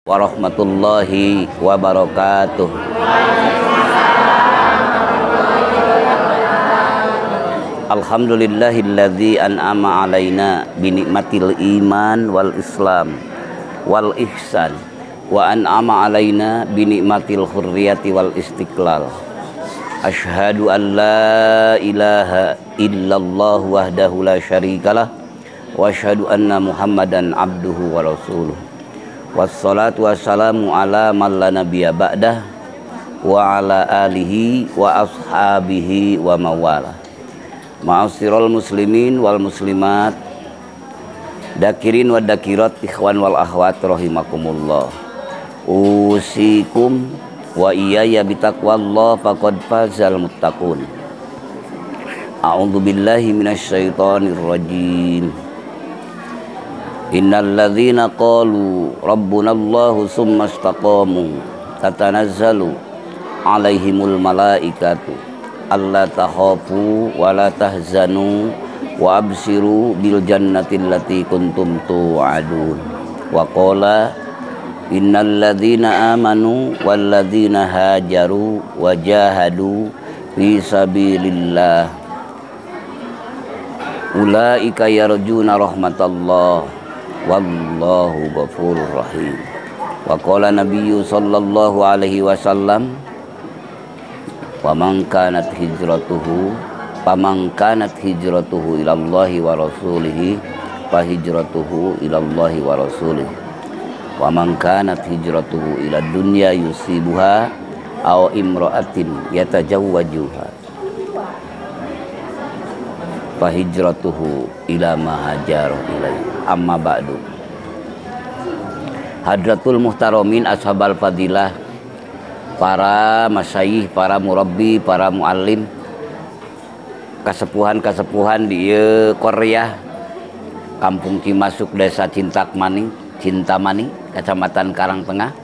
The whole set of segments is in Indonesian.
warahmatullahi wabarakatuh. Alhamdulillahilladzi an'ama alaina binikmatil iman wal islam wal ihsan wa an'ama alaina binikmatil hurriyati wal istiqlal. Asyhadu an la ilaha illallah wahdahu la syarikalah wa asyhadu anna muhammadan abduhu wa rasuluh. Wassalatu wassalamu ala man la nabiyya ba'dah wa ala alihi wa ashabihi wa mawala. Ma'asyiral muslimin wal muslimat, dakirin wa dakirat, ikhwan wal akhwat rahimakumullah. Usikum wa iyaya bitaqwallah faqad fazal muttaqun. A'udzu billahi minasyaitonir rajim. Innal ladzina qalu rabbunallahu tsumma istaqamu tatanazzalu alaihimul malaikatu alla takhafu wa la tahzanu wa absiru bil jannati allati kuntum tu'adun. Wa qala innal ladzina amanu wal ladzina hajaru wa jahadu fi sabilillah ulaika yarjuna rahmatallah wallahu ghafurur rahim. Wa qala nabiyyu sallallahu alaihi wasallam wa man kanat hijratuhu ilallahi wa rasulihi fa hijratuhu ilallahi wa rasulihi wa man kanat hijratuhu ila dunya yusibuha aw imra'atin yatajawwajuha fa hijratuhu ila ma hajara ilaihi. Amma ba'du. Hadratul muhtaramin ashabal fadilah, para masyayikh, para murabbi, para muallim, kasepuhan-kasepuhan di Korea, Kampung Cimasuk, Desa Cintamani, Kecamatan Karangtengah,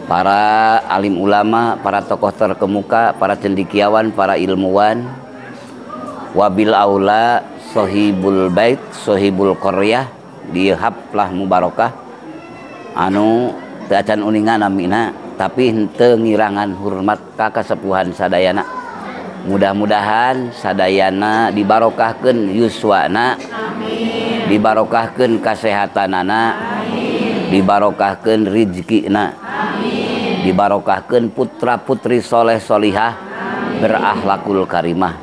para alim ulama, para tokoh terkemuka, para cendekiawan, para ilmuwan, wabil aula sohibul bait, sohibul Korea di haflah mubarakah anu teu acan uningan namina tapi henteu ngirangan hormat ka kasepuhan sadayana. Mudah-mudahan sadayana dibarokahkeun yuswana, amin. Dibarokahkeun kasehatanana, amin. Dibarokahkeun rizkina, amin. Dibarokahkeun putra-putri soleh solihah, berakhlakul karimah,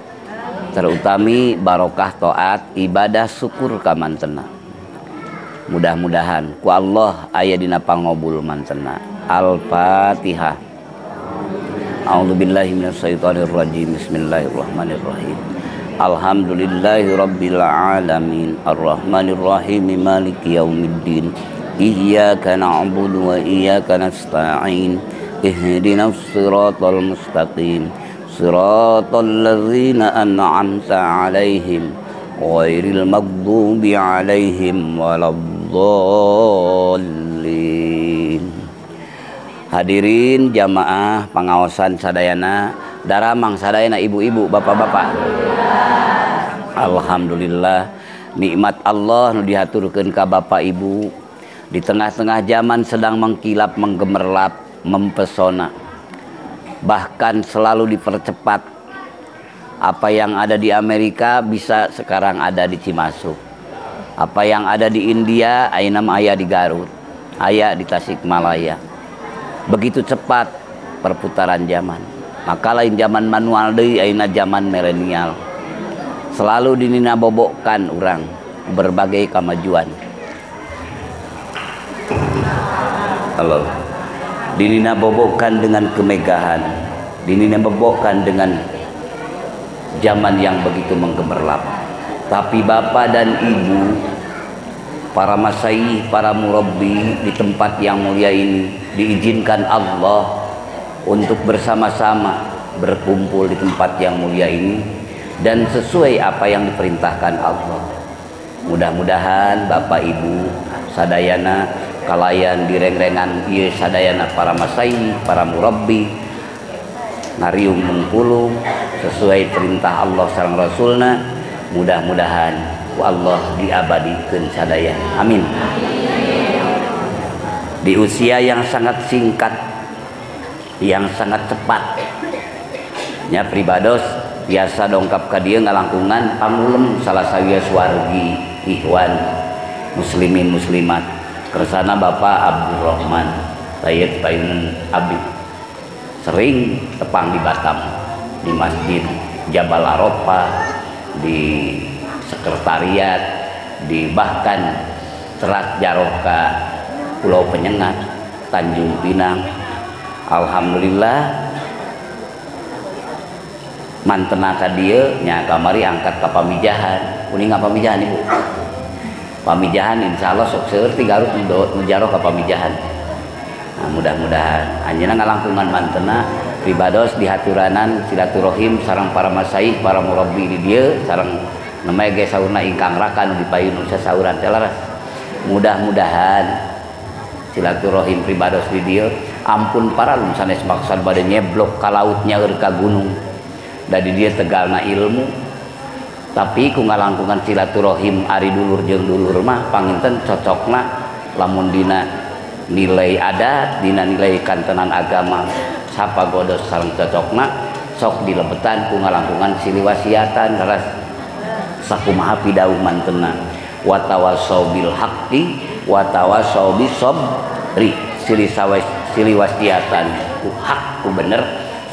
terutami barokah taat ibadah syukur ka mantena. Mudah-mudahan ku Allah aya dina pangobul mantena. Al-Fatihah. A'udzubillahi minasyaitonir rajim. Bismillahirrahmanirrahim. Alhamdulillahi rabbil alamin, arrahmanir rahim, maliki yaumiddin. Iyyaka na'budu wa iyyaka nasta'in. Ihdinas siratal mustaqim. Siratal ladzina an'amta 'alaihim ghairil maghdubi 'alaihim waladdallin. Hadirin jamaah pangaosan sadayana, daramang sadayana, ibu-ibu, bapak-bapak. Alhamdulillah nikmat Allah nu dihaturkeun ka bapak ibu di tengah-tengah zaman sedang mengkilap, menggemerlap, mempesona. Bahkan selalu dipercepat. Apa yang ada di Amerika bisa sekarang ada di Cimasuk. Apa yang ada di India ayeuna aya di Garut, aya di Tasikmalaya. Begitu cepat perputaran zaman. Maka lain zaman manual deui, ayeuna zaman milenial. Selalu dininabobokan urang berbagai kemajuan. Halo. Dininabobokan dengan kemegahan, dininabobokan dengan zaman yang begitu menggemerlap. Tapi bapak dan ibu, para masyayikh, para murabbi di tempat yang mulia ini diizinkan Allah untuk bersama-sama berkumpul di tempat yang mulia ini dan sesuai apa yang diperintahkan Allah. Mudah-mudahan bapak ibu sadayana kalayan direngrengan ieu sadayana para masyayikh, para murabbi ngariung mengkulung sesuai perintah Allah sareng Rasulna. Mudah-mudahan ku Allah diabadikeun sadayana. Amin. di usia yang sangat singkat, yang sangat cepat nya pribados biasa dongkap ka dieu ngalangkungan pangulem salah sawiya wargi ikhwan muslimin muslimat kersana Bapak Abdurrahman Sayyid Payun Abi sering tepang di Batam di Masjid Jabal Arafah, di sekretariat, di bahkan Serat Jaroka Pulau Penyengat Tanjung Pinang. Alhamdulillah mantena ka dieu nya kamari angkat ka pamijahan. Kuning pamijahan Ibu. Pamijahan insyaallah sok seueur ti Garut menjaro ka pamijahan. Nah, mudah-mudahan anjeunna ngalangkungan mantena pribados dihaturanan silaturahim sareng para masaih, para murabbi di dieu sareng namanya ge saurna ingkang rakan di payun sasauran teh laras. Mudah-mudahan silaturahim pribados di dieu ampun paralun sanes maksud bade nyeblok ka laut nyaeur ka gunung. Dari dia tegalna ilmu tapi ku ngalangkungan silaturahim ari dulur jeung dulur mah panginten cocokna lamun dina nilai adat dina nilai kantenan agama sapa godos sareng cocokna sok dilebetan ku ngalangkungan siliwasiatan karas sakumaha pidauh mantena wa tawassaw bil haqqi wa tawassaw bis sabri siliwasiatan ku hak ku bener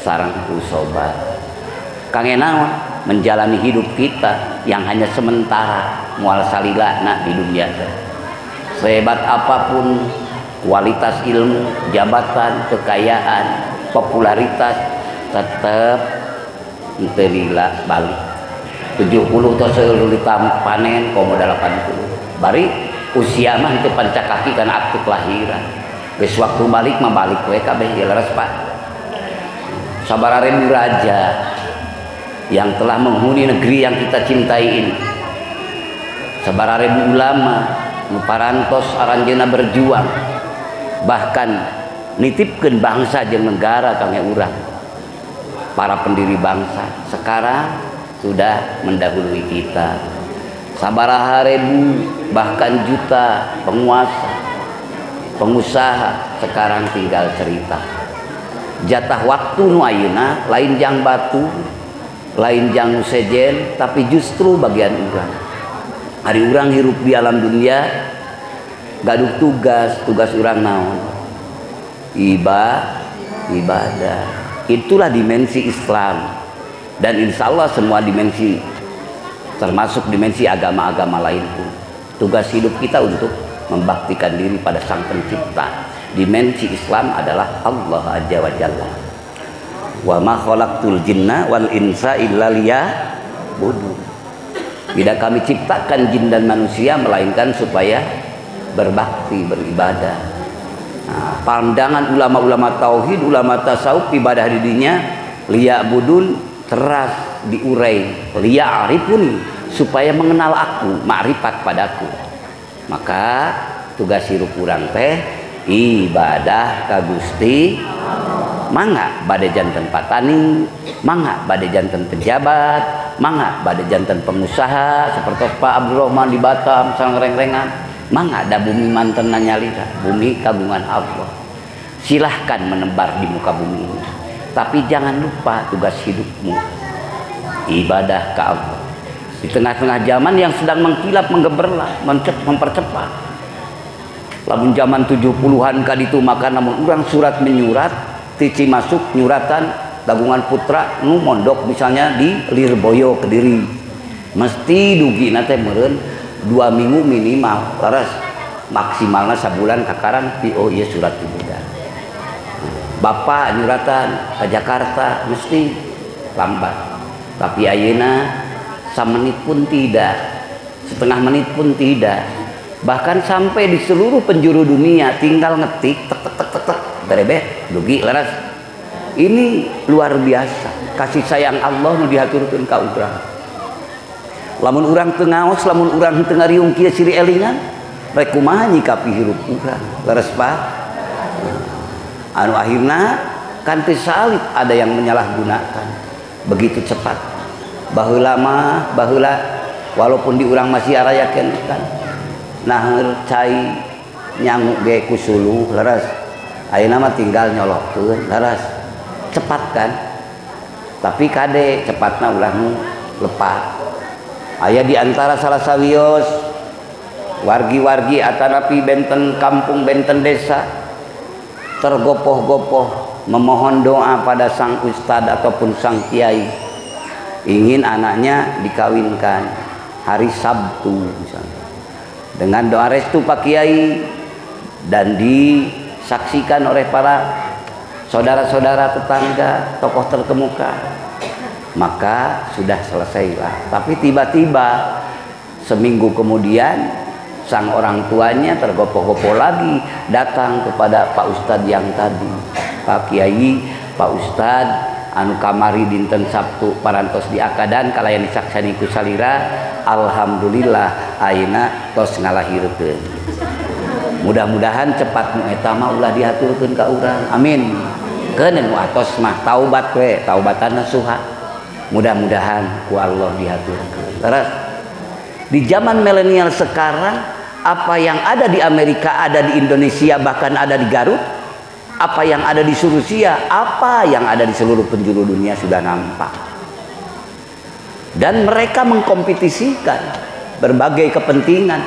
sareng ku sabar. Kangena menjalani hidup kita yang hanya sementara mual salilana di dunia. Sehebat apapun kualitas ilmu, jabatan, kekayaan, popularitas tetap teu lila balik. 70 tos seueur panen komoda 80. Bari usia mah teu panca kaki kana akte kelahiran. Geus waktu balik mah balik we kabeh ieu leres Pak. Sabaraha raja yang telah menghuni negeri yang kita cintai ini, sabaraha ribu ulama nu parantos aranjeunna berjuang bahkan nitipkeun bangsa jeung negara kangge urang. Para pendiri bangsa sekarang sudah mendahului kita. Sabaraha ribu bahkan juta penguasa, pengusaha sekarang tinggal cerita. Jatah waktu nu ayeuna lain jang batu, lain jang sejen, tapi justru bagian urang. Hari urang hirup di alam dunia gaduh tugas urang naon? Ibadah. Itulah dimensi Islam. Dan insya Allah semua dimensi termasuk dimensi agama-agama lain pun tugas hidup kita untuk membaktikan diri pada Sang Pencipta. Dimensi Islam adalah Allah Azza wa Jalla. Wa ma khalaqtul jinna wal insa illa liya'budun. Tidak kami ciptakan jin dan manusia melainkan supaya berbakti, beribadah. Nah, pandangan ulama-ulama tauhid, ulama tasawuf ibadah dirinya liya'budun teras diurai liya'rifuni supaya mengenal aku, makrifat padaku. Maka tugas hirup urang teh ibadah ka Gusti. Mangga bade janten patani, mangga bade janten pejabat, mangga bade janten pengusaha seperti Pak Abdurrahman di Batam sareng reng-rengan, mangga da bumi manten nyalira, bumi kagungan Allah. Silahkan menebar di muka bumi ini. Tapi jangan lupa tugas hidupmu ibadah ke Allah. Di tengah-tengah zaman yang sedang mengkilap, menggeberlah, mempercepat. Lamun zaman 70-an kaditu maka namun urang surat menyurat tici masuk nyuratan tabungan putra nu mondok misalnya di Lirboyo Kediri mesti dugi nate meureun 2 minggu minimal laras maksimalna sabulan kakaran PO ieu surat ibudan. Bapak nyuratan ke Jakarta mesti lambat, tapi ayeuna samenit pun tidak, setengah menit pun tidak, bahkan sampai di seluruh penjuru dunia tinggal ngetik tek tek tek tek tek berebet dugi laras. Ini luar biasa kasih sayang Allah nu dihaturkeun ka urang. Lamun urang teu ngaos, lamun urang teu ngariung kieu siri elingan, rek kumaha nyikapi hirup urang leres Pak. Anu akhirna kan teu salib ada yang menyalahgunakan begitu cepat. Baheula mah baheula walaupun di urang masih arayakeun kan naher cai nyangu ge kusulu leres. Ayeuna mah tinggal nyolokkeun leres. Cepat kan? Tapi kade cepatna ulah nu lepat. Aya di antara salah sawios wargi-wargi atanapi benten kampung benten desa tergopoh-gopoh memohon doa pada sang ustad ataupun sang kiai, ingin anaknya dikawinkan hari Sabtu misalnya, dengan doa restu Pak Kiai dan disaksikan oleh para saudara-saudara tetangga tokoh terkemuka, maka sudah selesailah. Tapi tiba-tiba seminggu kemudian sang orang tuanya tergopoh-gopoh lagi datang kepada Pak Ustadz yang tadi, Pak Kiai, Pak Ustadz anu kamari dinten Sabtu parantos diakadan kalayan disaksani ku salira, alhamdulillah ayeuna tos ngalahirkeun. Mudah-mudahan cepat nu eta mah ulah diaturkeun ka urang. Amin. Keun nu atos mah taubat we, taubatan nasuha. Mudah-mudahan ku Allah diaturkeun. Terus di zaman milenial sekarang, apa yang ada di Amerika ada di Indonesia, bahkan ada di Garut. Apa yang ada di Rusia, apa yang ada di seluruh penjuru dunia sudah nampak. Dan mereka mengkompetisikan berbagai kepentingan.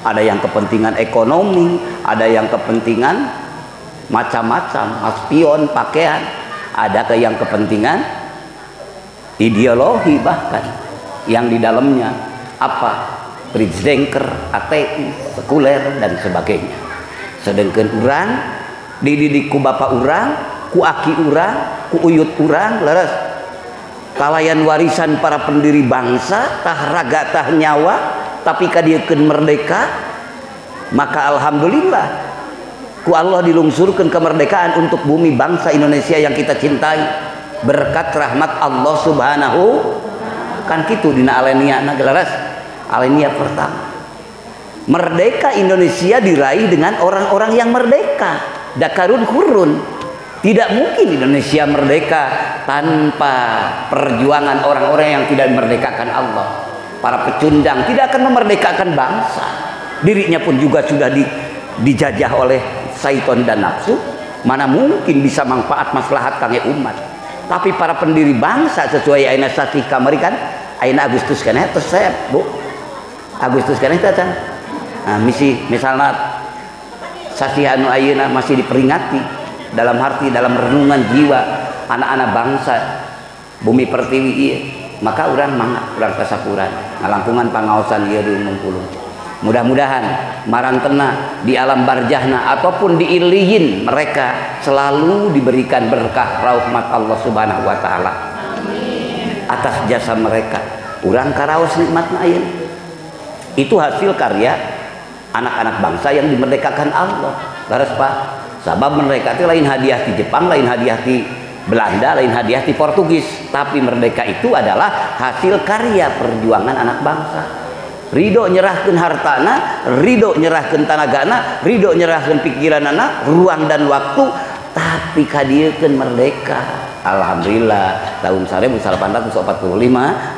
Ada yang kepentingan ekonomi, ada yang kepentingan macam-macam, spion, pakaian, ada yang kepentingan ideologi, bahkan yang di dalamnya apa? Bridzenker, ateis, sekuler dan sebagainya. Sedangkan urang dididik ku bapak urang, ku aki urang, ku uyut urang, leres kalayan warisan para pendiri bangsa, tah raga tah nyawa, tapi kadiekeun merdeka, maka alhamdulillah ku Allah dilungsurkeun kemerdekaan untuk bumi bangsa Indonesia yang kita cintai berkat rahmat Allah Subhanahu. Kan kitu dina alenia leres. Alenia pertama, merdeka Indonesia diraih dengan orang-orang yang merdeka. Dakarun hurun, tidak mungkin Indonesia merdeka tanpa perjuangan orang-orang yang tidak memerdekakan Allah. Para pecundang tidak akan memerdekakan bangsa, dirinya pun juga sudah dijajah oleh syaitan dan nafsu. Mana mungkin bisa manfaat maslahat kangge umat. Tapi para pendiri bangsa sesuai ayeuna satih kamari kan, ayeuna Agustus kan eta Bu. Agustus kan eta can. Nah, misalnya sasih anu ayeuna masih diperingati dalam hati, dalam renungan jiwa anak-anak bangsa bumi pertiwi ieu, maka urang mangga urang kasapuran ngalangkungan pangaosan ieu di Bengkulu. Mudah-mudahan marantena di alam barjahna ataupun di iliyin mereka selalu diberikan berkah rahmat Allah Subhanahu wa taala. Atas jasa mereka urang karaos nikmatna ayeuna. Itu hasil karya anak-anak bangsa yang dimerdekakan Allah. Laras Pak, sabab mereka itu lain hadiah di Jepang, lain hadiah di Belanda, lain hadiah di Portugis, tapi merdeka itu adalah hasil karya perjuangan anak bangsa. Ridho nyerahkeun hartana, ridho nyerahkeun tanagana, ridho nyerahkeun pikiranana, ruang dan waktu, tapi kadiekeun merdeka. Alhamdulillah tahun 1845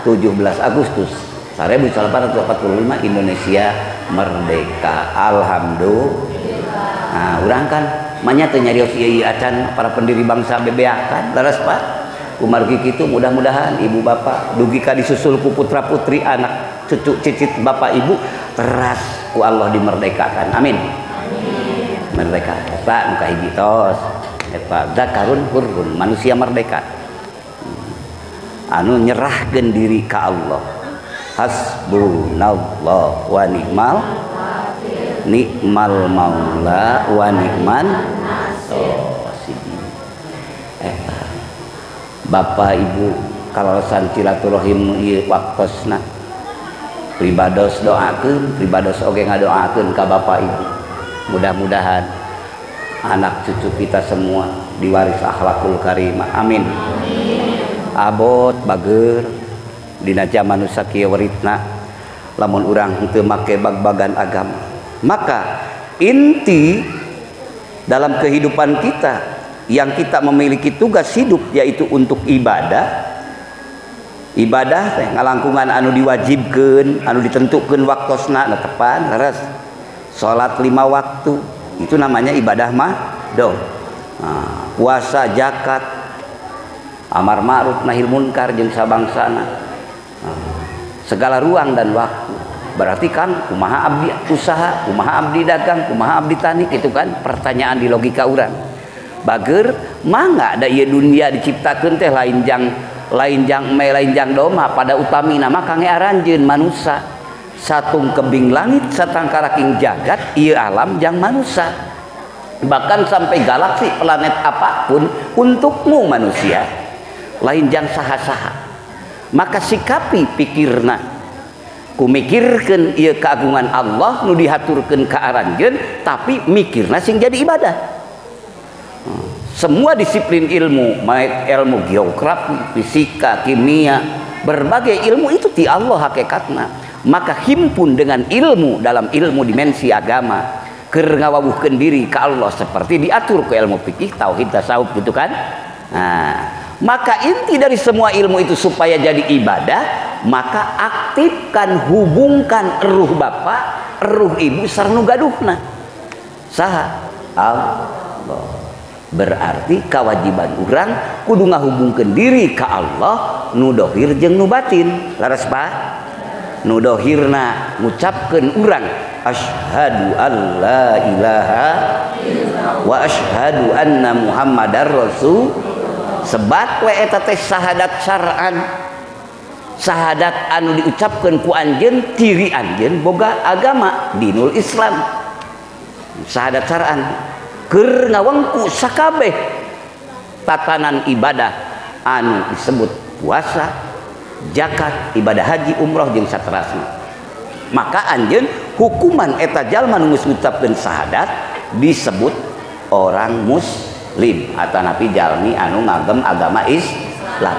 17 Agustus 1845 Indonesia merdeka. Alhamdulillah. Nah, urang kan manya teu nyarios ieu acan para pendiri bangsa bebeakan. Leres Pak. Kumargi kitu mudah-mudahan ibu bapak dugi ka disusul ku putra-putri anak cucu cicit bapak ibu teras ku Allah dimerdekakan. Amin. Amin. Merdeka. Pak muka hiji tos. Eta zakarun hurrun, manusia merdeka. Anu nyerahkeun diri ka Allah. Hasbunallah wa ni'mal maula wa ni'man nasir. Bapak ibu kalau silaturahim ieu waktosna pribados doakeun, pribados oge ngadoakeun ka bapak ibu. Mudah-mudahan anak cucu kita semua diwaris akhlakul karimah. Amin. Abot bageur dina zaman nu sakieu weritna lamun urang teu make bag-bagan agama, maka inti dalam kehidupan kita yang kita memiliki tugas hidup yaitu untuk ibadah. Ibadah teh ngalangkungan anu diwajibkeun, anu ditentukeun waktosna netepan leres. Salat 5 waktu, Itu namanya ibadah mahdoh. Puasa, zakat, amar ma'ruf nahil munkar jeung sabangsana, segala ruang dan waktu. Berarti kan kumaha abdi usaha, kumaha abdi dagang, kumaha abdi tani, itu kan pertanyaan di logika urang. Bager mangga da ieu dunia diciptakeun teh lain jang lain jang doma pada utamina mah kangge aranjeun manusia. Satung kebing langit satangkaraking jagat ieu alam jang manusia. Bahkan sampai galaksi planet apapun untukmu manusia. Lain jang saha-saha. Maka sikapi pikirna kumikirkeun ieu keagungan Allah nu dihaturkeun ka aranjeun, tapi mikirna sing jadi ibadah. Semua disiplin ilmu, baik ilmu geografi, fisika, kimia, berbagai ilmu itu ti Allah hakikatna. Maka himpun dengan ilmu dalam ilmu dimensi agama, keur ngawawuhkeun diri ka Allah seperti diatur ke ilmu fikih, tauhid, tasawuf gitu kan. Maka inti dari semua ilmu itu supaya jadi ibadah, maka aktifkan, hubungkan ruh bapak, ruh ibu sareng nu gaduhna. Saha? Allah. Berarti kewajiban urang kudu ngahubungkeun diri ka Allah nu dohir jeung nu batin. Laras Pak? Nu dohirna ngucapkeun urang asyhadu alla ilaha wa asyhadu anna muhammadar rasul. Sebat we eta teh syahadat syar'an. Syahadat anu diucapkeun ku anjeun tiri anjeun boga agama dinul Islam. Syahadat syar'an keur ngawengku sakabeh tatanan ibadah anu disebut puasa, zakat, ibadah haji, umroh jeung saterasna. Maka anjeun hukuman eta jalma nu geus ngucapkeun syahadat disebut orang muslim atanapi jalmi anu ngagem agama Islam.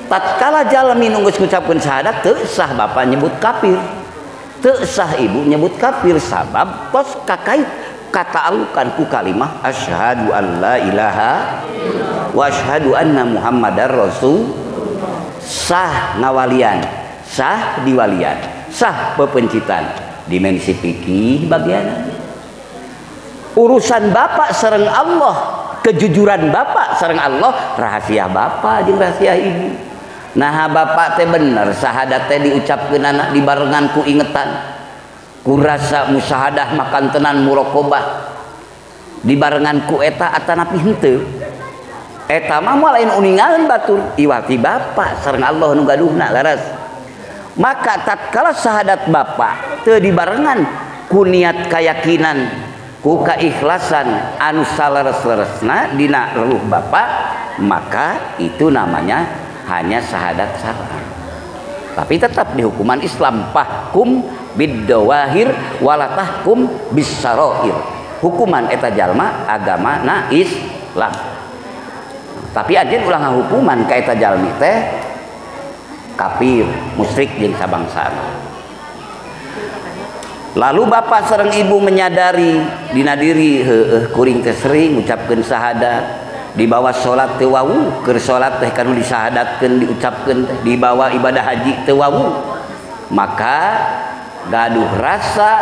Tatkala jalmi nu geus ngucapkeun syahadat teu sah bapa nyebut kafir, teu sah ibu nyebut kafir, sabab tos kakait kata'allukan ku kalimah asyhadu an la ilaha wa asyhadu anna muhammadar rasul. Sah ngawalian, sah diwalian, sah pepencitan, dimensi fikih bagian urusan bapak sareng Allah, kejujuran bapak sareng Allah, rahasia bapak jeung rahasia ibu. Nah bapak teh bener syahadat teh diucapkeun anak dibarengan ku ingetan, kurasa musyahadah makan tenan muraqabah dibarengan ku eta atanapi henteu. Eta mah lain uningan batur iwati bapak sareng Allah nu gaduhna laras. Maka tatkala syahadat bapak teu dibarengan ku niat kayakinan, ku keikhlasan anu saleres-leresna dina ruh bapak, maka itu namanya hanya syahadat syar'an. Tapi tetap di hukuman Islam fahkum bid-dawahir wala tahkum bis-sarair. Hukuman eta jalma agama na Islam. Tapi anjeun ulah hukuman ka eta jalmi teh kafir, musyrik jeung sabangsana. Lalu bapak sareng ibu menyadari dina diri heueuh kuring teh sering ngucapkeun syahadat, dibawa salat teu wawu, keur salat teh kanu disyahadatkeun diucapkeun teh, dibawa ibadah haji teu wawu. Maka gaduh rasa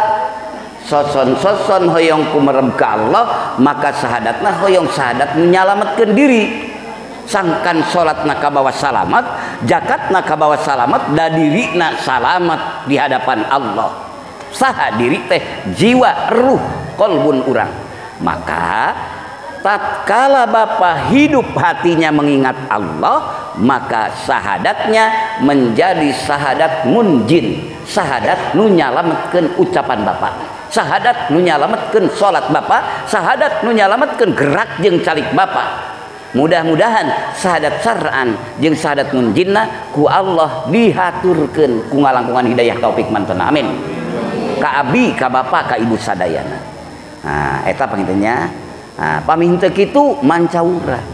soson-soson hoyong kumerem ka Allah, maka syahadatna hoyong syahadat nyalametkeun diri. Sangkan salatna kabawa salamat, zakatna kabawa salamat, da dirina salamat di hadapan Allah. Saha diri teh jiwa, ruh, kolbun urang. Maka tatkala bapak hidup hatinya mengingat Allah, maka syahadatnya menjadi syahadat munjin, syahadat nu nyalametkeun ucapan bapak, syahadat nu nyalametkeun salat bapak, syahadat nu nyalametkeun gerak jeung calik bapak. Mudah-mudahan syahadat syar'an jeung syahadat munjinna ku Allah dihaturkeun ku ngalangkungan hidayah taufik mantena amin ka abi ka bapak ka ibu sadayana. Nah eta pangintennya. Nah, paminta kitu mancaura.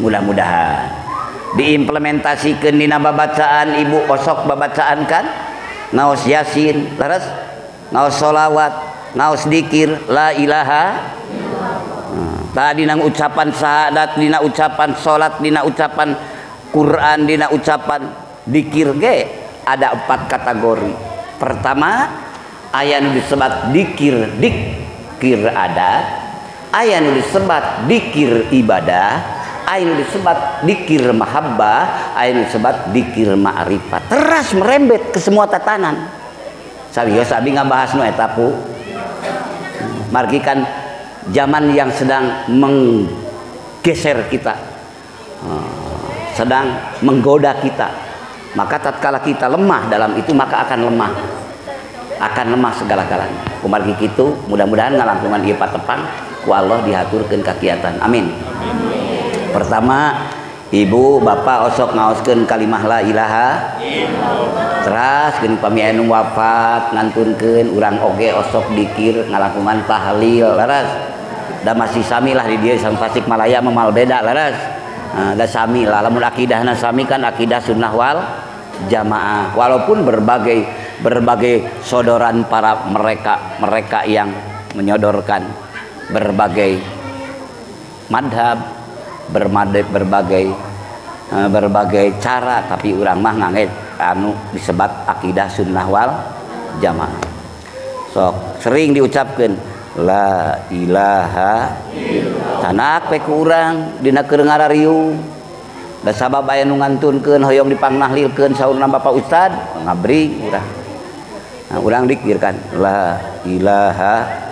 Mudah-mudahan diimplementasikan dina babacaan ibu osok babacaan kan, ngaos yasin, laras ngaos solawat, ngaos dikir la ilaha. Tadi nang ucapan syahadat, dina ucapan salat, dina ucapan Quran, dina ucapan dikir ge ada 4 kategori. Pertama aya nu disebut dikir dik dikir adat, aya nu disebat dikir ibadah, aya nu disebat dikir mahabbah, aya nu disebat dikir ma'rifat. Teras merembet ke semua tatanan. Sarios abi ngabahas nu eta pu. Margi kan zaman yang sedang menggeser kita, sedang menggoda kita. Maka tatkala kita lemah dalam itu, maka akan lemah segala-galanya. Kumargi kitu, mudah-mudahan ngalangkungan ieu patepang ku Allah dihaturkeun kakiatan. Amin. Pertama, ibu bapak osok ngaoskeun kalimah la ilaha teras geus pami anu wafat ngantunkeun urang oge osok dikir ngalangkungan tahlil laras. Da masih sami lah di dieu sang Tasikmalaya memal beda laras. Da sami lah lamun akidahna sami kan akidah sunnah wal jamaah, walaupun berbagai sodoran para mereka yang menyodorkan berbagai madhab, berbagai cara, tapi urang mah ngangge anu disebat akidah sunnah wal jamaah. Sok sering diucapkeun la ilaha tanak pe ku urang dina keur ngarariung. Da sabab aya nu ngantunkeun hoyong dipangnahlilkeun saurna Bapak Ustad ngabring urang. Nah, urang dikirkan la ilaha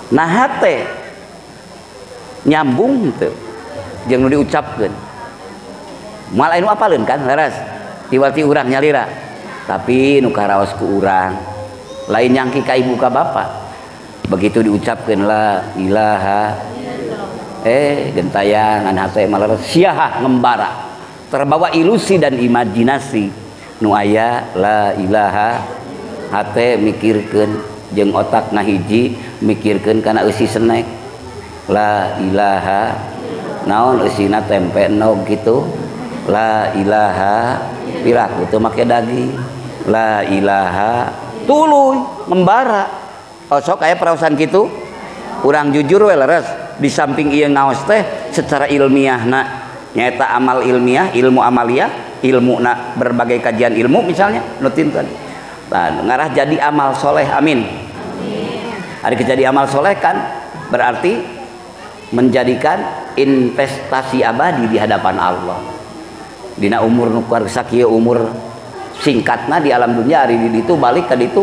nah hate nyambung teu jeung nu diucapkeun. Moal anu apaleun kan laras tiwati urang nyalira. Tapi nu karaos ku urang lain nyangki ka ibu ka bapak. Begitu diucapkeun la ilaha gentayangan hate malah siah ngembara, terbawa ilusi dan imajinasi nu aya la ilaha. Hate mikirkeun jeung otak ngahiji mikirkeun kana eusi senek la ilaha naon eusina tempe nog gitu la ilaha piraku teu make daging la ilaha tuluy ngembara. Osok aya paraosan kitu urang jujur we leres. Di samping ieu ngaos teh secara ilmiahna nyaeta amal ilmiah, ilmu amaliyah, ilmuna berbagai kajian ilmu misalnya nutinkeun. Nah, ngarah jadi amal soleh. Amin. Ari jadi amal soleh kan berarti menjadikan investasi abadi di hadapan Allah. Dina umur nu sakieu umur singkatna di alam dunia ari di ditu balik ka ditu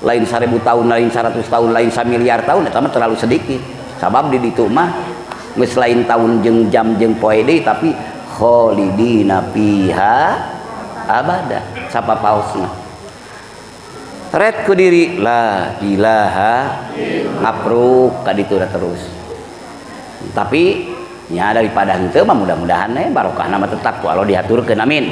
lain 1000 tahun, lain 100 tahun, lain 1 miliar tahun eta mah terlalu sedikit. Sabab di ditu mah geus lain tahun jeung jam jeung poe deui tapi kholidina fiha abada sapapaosna. Red ku diri la ilaha ngapruk ka ditu terus. Tapi nya daripada henteu mah mudah-mudahan barokahna mah tetap ku Allah dihaturkeun. Amin.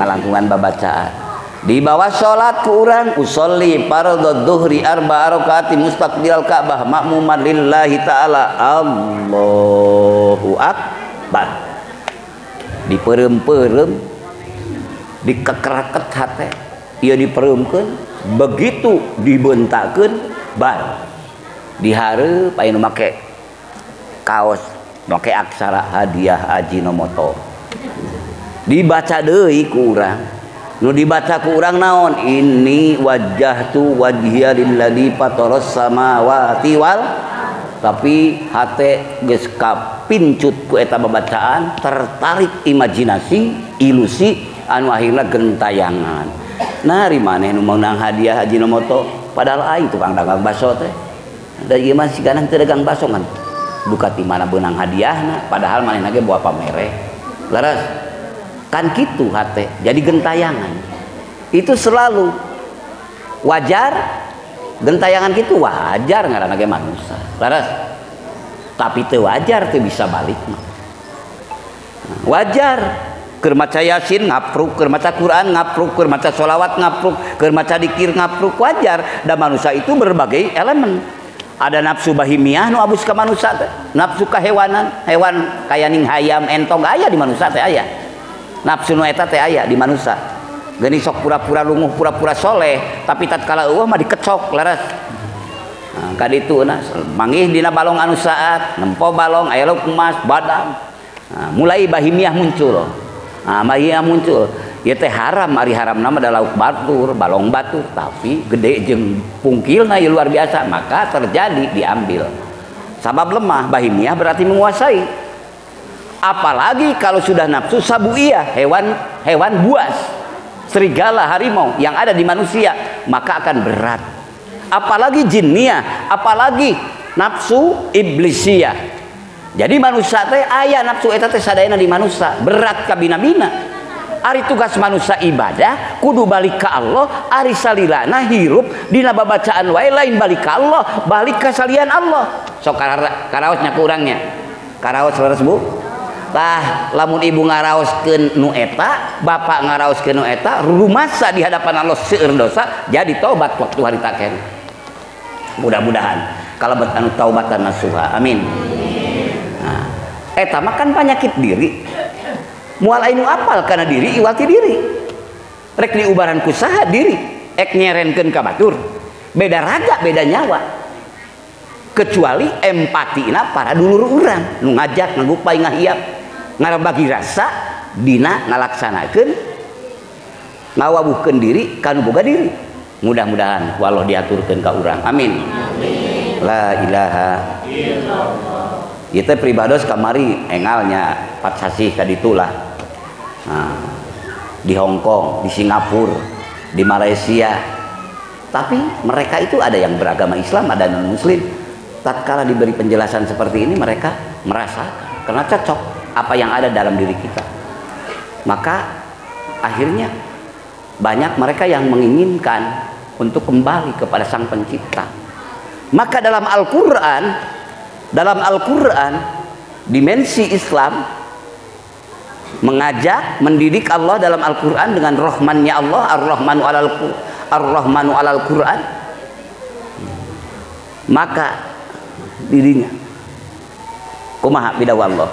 Ngalangkungan babacaan. Di bawah salat ku urang usolli fardhu dzuhri 4 rakaat mustaqbilal Ka'bah makmuman lillahi ta'ala Allahu akbar. Dipeureum-peureum dikekeraket hate ieu dipereumkeun begitu dibeuntakeun bar dihareup aya nu make kaos make aksara hadiah Ajinomoto dibaca deui ku urang. Nu dibaca ku urang naon ini wajjahtu wajhiya lilladzi fataras samawati wal, tapi hate geus kapincut ku eta babacaan tertarik imajinasi ilusi anu akhirna gentayangan. Nah ri maneh nu meunang hadiah Ajinomoto padahal aing tukang dagang baso teh da ieu mah sigana teu dagang baso kan duka ti mana beunang hadiahna padahal manehna ge bawa pamere laras. Kan gitu hate jadi gentayangan itu selalu wajar. Gentayangan gitu wajar ngaranna ge manusia laras, tapi teu wajar teu bisa balik mah. Wajar keur maca Yasin ngapruk, keur maca Quran ngapruk, keur maca sholawat ngapruk, keur maca dikir ngapruk, wajar. Dan manusia itu berbagai elemen. Ada nafsu bahimiah nu abus ka manusia teh, nafsu kahewanan, hewan kaya ning hayam entong aya di manusia teh aya. Nafsu nu eta teh aya di manusia. Geuning sok pura-pura lunguh, pura-pura soleh, tapi tatkala eueuh mah dikecok laras. Nah, ka ditu na manggih dina balong anu saat, nempo balong aya lauk emas, badam. Nah, mulai bahimiah muncul. Nah, bahimiah muncul. ya teh haram, ari haram nama adalah lauk batur, balong batur, tapi gede jeung pungkilna ya luar biasa, maka terjadi diambil. Sabab lemah, bahimiyah berarti menguasai. Apalagi kalau sudah nafsu sabuiyah, hewan buas, serigala, harimau yang ada di manusia, maka akan berat. Apalagi jinniyah, apalagi nafsu iblisiyah. Jadi manusia teh aya nafsu eta teh sadayana di manusia, berat ka bina-bina. Ari tugas manusia ibadah kudu balik ke Allah, ari salilana hirup dina babacaan wae lain balik ke Allah, balik ke salian Allah. Sok karaosnya kurangnya. Karaos leres Bu. Tah lamun ibu ngaraoskeun nu eta, bapak ngaraoskeun nu eta, rumasa di hadapan Allah seueur dosa, jadi tobat waktu hari taken. Mudah-mudahan kalabat anu taubatan nasuha. Amin. Nah, eta makan penyakit diri. Mual ainu apal karena diri iwati diri. Rek diubaran ku saha diri, ek nyerenkeun ka batur. Beda raga, beda nyawa. Kecuali empatina para dulur urang nu ngajak, ngagupay, ngahiap, ngarabagi rasa dina ngalaksanakeun ngawawuhkeun diri kanu boga diri. Mudah-mudahan wallah diaturkeun ka urang. Amin. La ilaha illallah. Itu pribados kamari engalnya pat sasih kaditulah. Nah, di Hong Kong, di Singapura, di Malaysia. Tapi mereka itu ada yang beragama Islam, ada non Muslim. Tatkala diberi penjelasan seperti ini, mereka merasakan karena cocok apa yang ada dalam diri kita. Maka akhirnya banyak mereka yang menginginkan untuk kembali kepada Sang Pencipta. Maka dalam Al-Quran dimensi Islam mengajak, mendidik Allah dalam Al-Quran dengan rahmannya Allah, Ar-Rahmanu alal Quran. Maka dirinya kumaha bidawa Allah,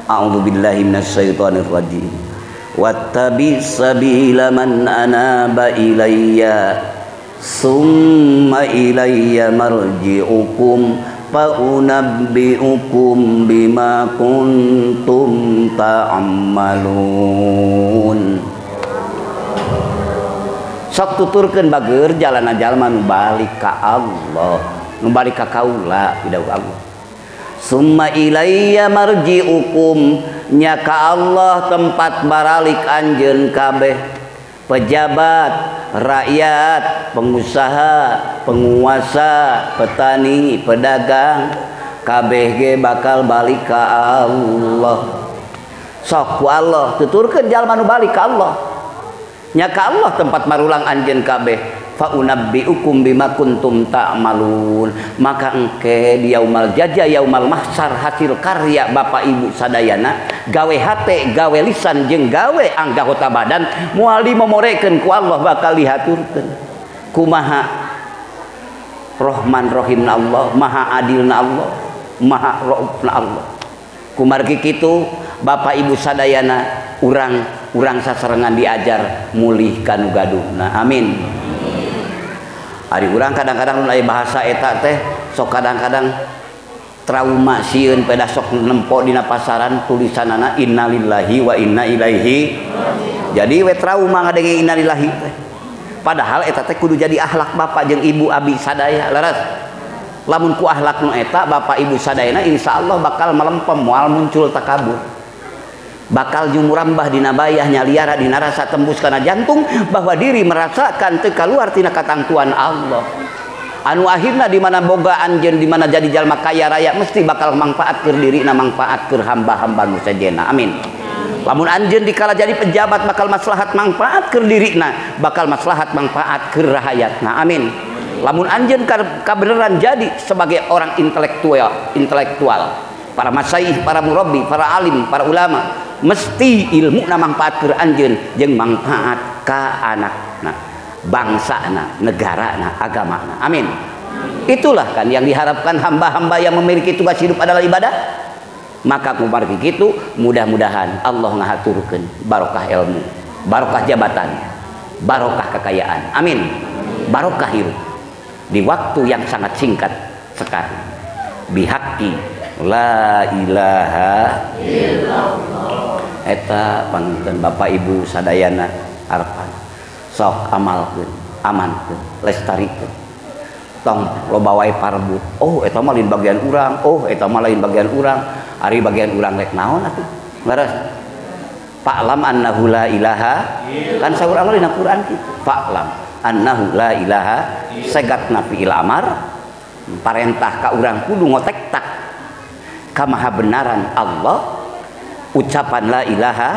a'udzu billahi minasyaitonir rajim, wattabi sabila man anaba ilayya summa ilayya marji'ukum fa'unabbi'ukum bima kuntum ta'malun. Sok tuturkeun bageur jalana jalma nu balik ka Allah, nu balik ka kaula bidaw Allah. Summa ilayya marji'ukum, nya ka Allah tempat baralik anjeun kabeh, pejabat, rakyat, pengusaha, penguasa, petani, pedagang, kabeh ge bakal balik ka Allah. Sok ku Allah tuturkeun jalma nu balik ka Allah, nya ka Allah tempat marulang anjeun kabeh, fa unabbiukum bima kuntum ta'malun. Maka engke di yaumal jaza, yaumal mahsyar, hasil karya bapak ibu sadayana, gawe hate, gawe lisan, jeung gawe anggota badan moal dimomorekeun ku Allah bakal dihaturkeun. Kumaha Rahman Rahimna Allah, maha adilna Allah, maha raufna Allah. Kumargi kitu bapak ibu sadayana urang sasarengan diajar mulih kanu gaduhna. Amin. Ari urang kadang-kadang mulai bahasa eta teh sok kadang-kadang trauma sieun pada sok nempo dina pasaran tulisanana innalillahi wa inna ilaihi. Jadi we trauma ngadenge innalillahi teh. Padahal eta teh kudu jadi akhlak bapak jeung ibu abi sadaya leres. Lamun ku akhlak nu eta bapak ibu sadayana insyaallah bakal melempem moal muncul takabur. Bakal jumurambah dina bayah, nyaliara dina rasa, tembus kana jantung bahwa diri merasakan teu kaluar tina katangtuan Allah. Anu akhirna di mana boga anjeun, di mana jadi jalma kaya raya mesti bakal manfaat keur dirina, manfaat keur hamba-hamba nu sajena. Amin. Lamun anjeun dikala jadi pejabat bakal maslahat manfaat keur dirina, bakal maslahat manfaat keur rahayatna. Amin. Lamun anjeun kabeneran jadi sebagai orang intelektual, para masyayikh, para murabbi, para alim, para ulama, mesti ilmu na manfaat keur anjeun jeung manfaat ka anakna, bangsana, negarana, agamana. Amin. Itulah kan yang diharapkan hamba-hamba yang memiliki tugas hidup adalah ibadah. Maka kumargi kitu mudah-mudahan Allah ngahaturkeun barokah ilmu, barokah jabatan, barokah kekayaan. Amin. Barokah hidup di waktu yang sangat singkat sekarang. Bihaqqi la ilaha illallah. Eta panten bapak ibu sadayana harapan sok amalkeun amankeun lestarikeun tong loba wae parbut oh eta mah lain bagian urang oh eta mah lain bagian urang ari bagian urang rek naon atuh leres fa'lam annahu la ilaha kan saur Allah dina Quran kitu fa'lam annahu la ilaha segatna fi'il amar parentah ka urang kudu ngotek tak ka maha benaran Allah ucapan la ilaha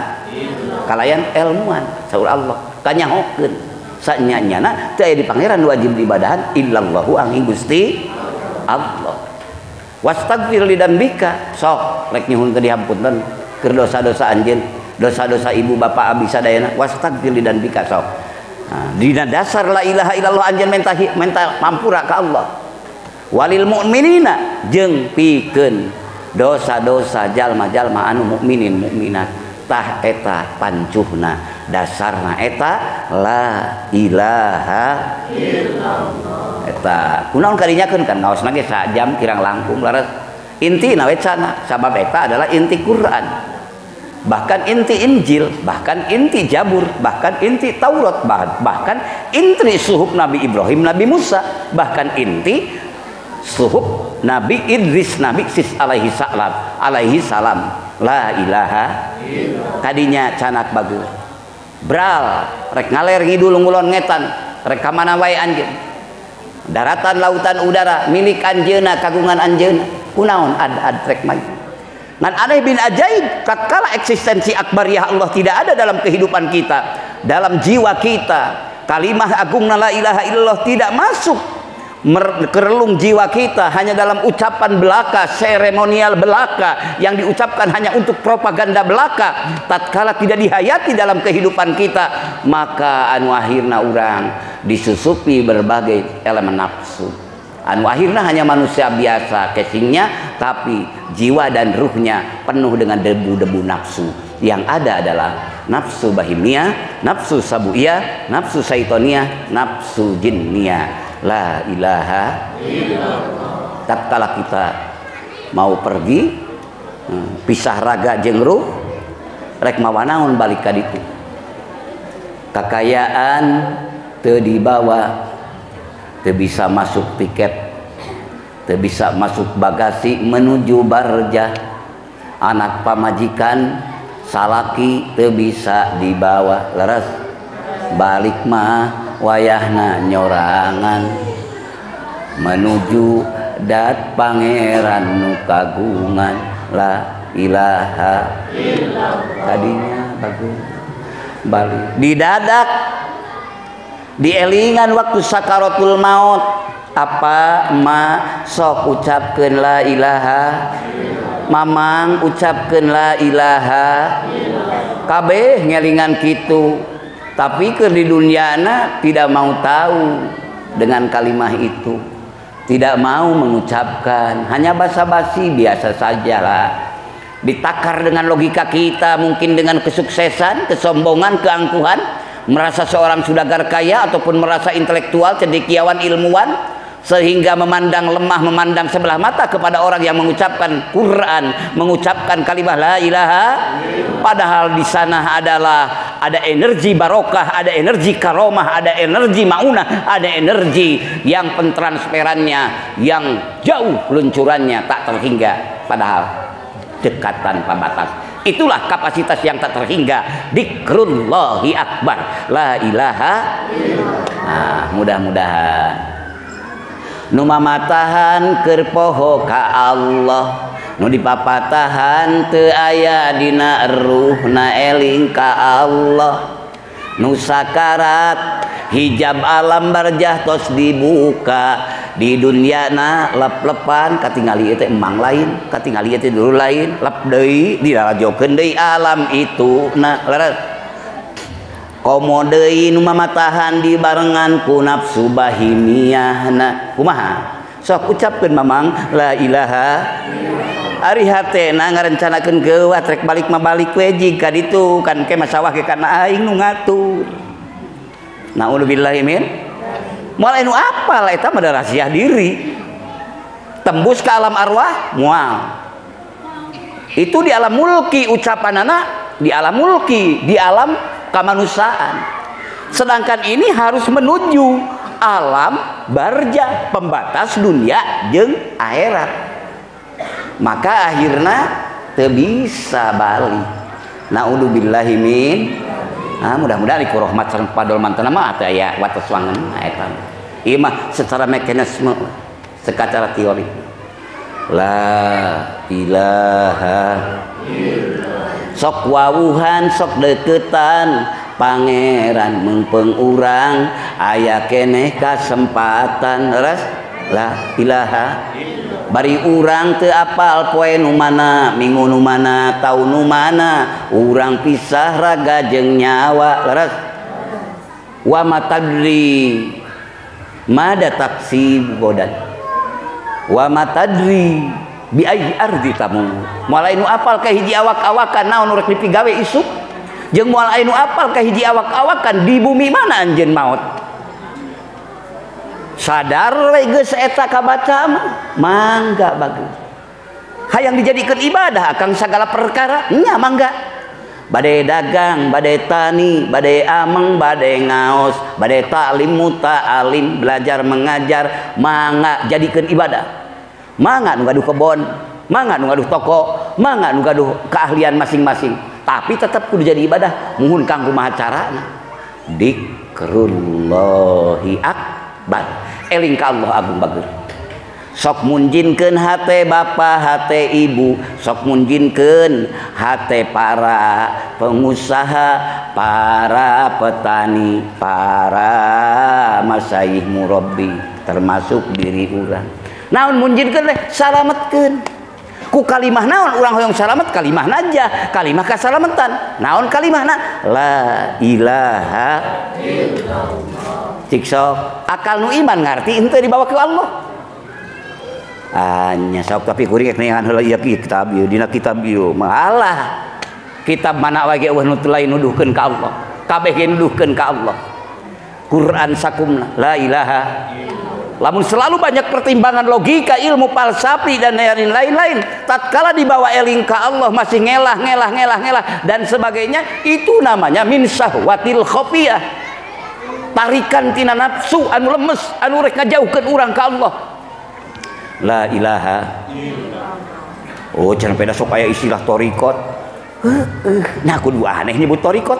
kalayan ilmuan saur Allah kanyahokeun sanyanyana teu aya di pangeran wajib diibadahan illallahu angin Gusti Allah wastagfir li dambika sok rek nyuhun teu dihampunten keur dosa-dosa anjeun dosa-dosa ibu bapak abdi sadayana wastagfir li dambika sok dina dasar la ilaha illallah anjeun menta pampura ka Allah walil mu'minina jeung pikeun dosa-dosa jalma-jalma anu mukminin mukminat tah eta pancuhna dasarna eta la ilaha illallah eta kunaon karinyakeun kan naosna ge sajam kirang langkung laras intina we cenah sabab eta adalah inti Quran bahkan inti Injil bahkan inti Jabur bahkan inti Taurat bahkan inti suhuf Nabi Ibrahim Nabi Musa bahkan inti suhuf Nabi Idris Nabi Sis alaihi salam la ilaha kadinya canak bagus bral rek ngaler ngidul ngulon ngetan rek ka mana wae anjeun daratan lautan udara milik anjeunna kagungan anjeunna kunaon ad rek mah ngan aneh bin ajaib tatkala eksistensi akbariyah Allah tidak ada dalam kehidupan kita dalam jiwa kita kalimah agungna la ilaha illallah tidak masuk kerelung jiwa kita hanya dalam ucapan belaka seremonial belaka yang diucapkan hanya untuk propaganda belaka tatkala tidak dihayati dalam kehidupan kita maka anu akhirna urang disusupi berbagai elemen nafsu anu akhirna hanya manusia biasa casingnya tapi jiwa dan ruhnya penuh dengan debu-debu nafsu yang ada adalah nafsu bahimiyah nafsu sabuiyah nafsu syaitoniah nafsu jinniyah la ilaha illallah tatkala kita mau pergi pisah raga jeung ruh rek mawanaon balik ka ditu kakayaan teu dibawa teu bisa masuk tiket teu bisa masuk bagasi menuju barjah anak pamajikan salaki teu bisa dibawa leres balik mah wayahna nyorangan menuju dat pangeran nu kagungan la ilaha illallah tadinya bagus balik didadak dielingan waktu sakaratul maut apa ma sok ucapkeun la ilaha mamang ucapkeun la ilaha kabeh ngelingan kitu tapi ke di duniana tidak mau tahu dengan kalimah itu tidak mau mengucapkan hanya basa-basi biasa sajalah ditakar dengan logika kita mungkin dengan kesuksesan kesombongan keangkuhan merasa seorang saudagar kaya ataupun merasa intelektual cendekiawan ilmuwan sehingga memandang lemah memandang sebelah mata kepada orang yang mengucapkan Quran mengucapkan kalimah la ilaha padahal di sana adalah ada energi barokah ada energi karomah ada energi maunah ada energi yang pentransferannya yang jauh luncurannya tak terhingga padahal dekat tanpa batas itulah kapasitas yang tak terhingga dzikrullahi akbar la ilaha nah mudah-mudahan nu mamatahan keur poho ka Allah nu dipapatahan teu aya dina ruhna eling ka Allah nu sakarat hijab alam barjah tos dibuka di dunyana lep-lepan katingali teh emang lain katingali teh dulu lain lep deui dirajokeun deui alam itu nah leres komo deui nu mamatahan dibarengan ku nafsu bahimiyahna kumaha sok ucapkeun mamang la ilaha ari hatena ngarencanakeun geuwah trek balik mah balik we jika ditu kan ke masawah ke kana aing nu ngatur naudzubillahi min moal anu apal eta mah rahasia diri tembus ke alam arwah moal itu di alam mulki ucapanana di alam mulki di alam kemanusiaan sedangkan ini harus menuju alam barja, pembatas dunia jeung akhirat. Maka akhirnya teu bisa balik. Naudzubillahi min. Mudah-mudahan iku rahmat sareng padol mantena mah teh aya wates wangen eta. Ieu mah secara mekanisme, secara teori. La ilaha illallah. Sok wawuhan, sok deketan, pangeran mengpeng urang, aya keneh kasempatan ras la ilaha. Bari urang teu apal poe nu mana, minggu nu mana, taun nu mana, urang pisah raga jeung nyawa ras. Wa matadri mada taksib godan. Wa matadri bi ayyi ardi tamu. Moal anu apal ka hiji awak-awakan naon rek dipigawe isuk, jeung moal anu apal ka hiji awak-awakan di bumi mana anjeun maot. Sadar we geus eta kabaca mah mangga bagus. Hayang dijadikeun ibadah akang sagala perkara nya mangga. Bade dagang, bade tani, bade ameng, bade ngaos, bade ta'lim muta'alim, belajar mengajar, mangga jadikeun ibadah. Mangga nu gaduh kebon, mangga nu gaduh toko, mangga nu gaduh keahlian masing-masing, tapi tetap kudu jadi ibadah. Muhun kanggo maha carana. Dzikrullahi akbar. Eling ka Allah agung bagus. Sok munjinkeun hate bapa, hate ibu, sok munjinkeun hate para pengusaha, para petani, para masyayikh murabbi, termasuk diri urang. Naon munjinkeun teh salametkeun. Ku kalimah naon urang hoyong salamet, kalimah naja, kalimah kasalametan. Naon kalimahna? La ilaha illallah. Cik sok akal nu iman ngarti henteu dibawa ke Allah. Nya sok tapi kuring rek neangan heula ieu kitab ieu dina kitab ieu malah kitab mana wae eueuh nu lain nuduhkeun ka Allah, kabeh ge nuduhkeun ka Allah. Quran sakumna la ilaha. Lamun selalu banyak pertimbangan logika, ilmu falsafi dan lain-lain, tatkala dibawa eling ka Allah masih ngelah dan sebagainya, itu namanya min syahwatil khafiyah. Tarikan tina nafsu anu lemes anu rek ngajauhkeun urang ka Allah. La ilaha. Oh cenah peda sok aya istilah torikot. Nah kudu aneh nyebut torikot.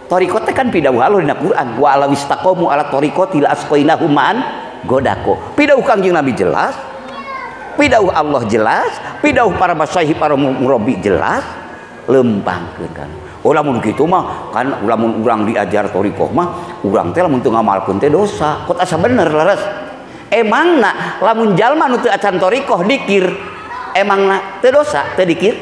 Torikot teh kan pidawuh Allah dina Quran. Wa ala wistaqamu ala torikoti la asqainahum ma'an godako. Pidawuh Kangjeng Nabi jelas. Pidawuh Allah jelas. Pidawuh para masyayikh para murabbi jelas. Lempangkeun kan. Oh lamun kitu mah kan lamun urang diajar torikoh mah urang teh lamun teu ngamalkeun teh dosa. Kot asa bener leres. Emangna lamun jalma nu teu acan torikoh dikir emangna teu dosa teu dikir.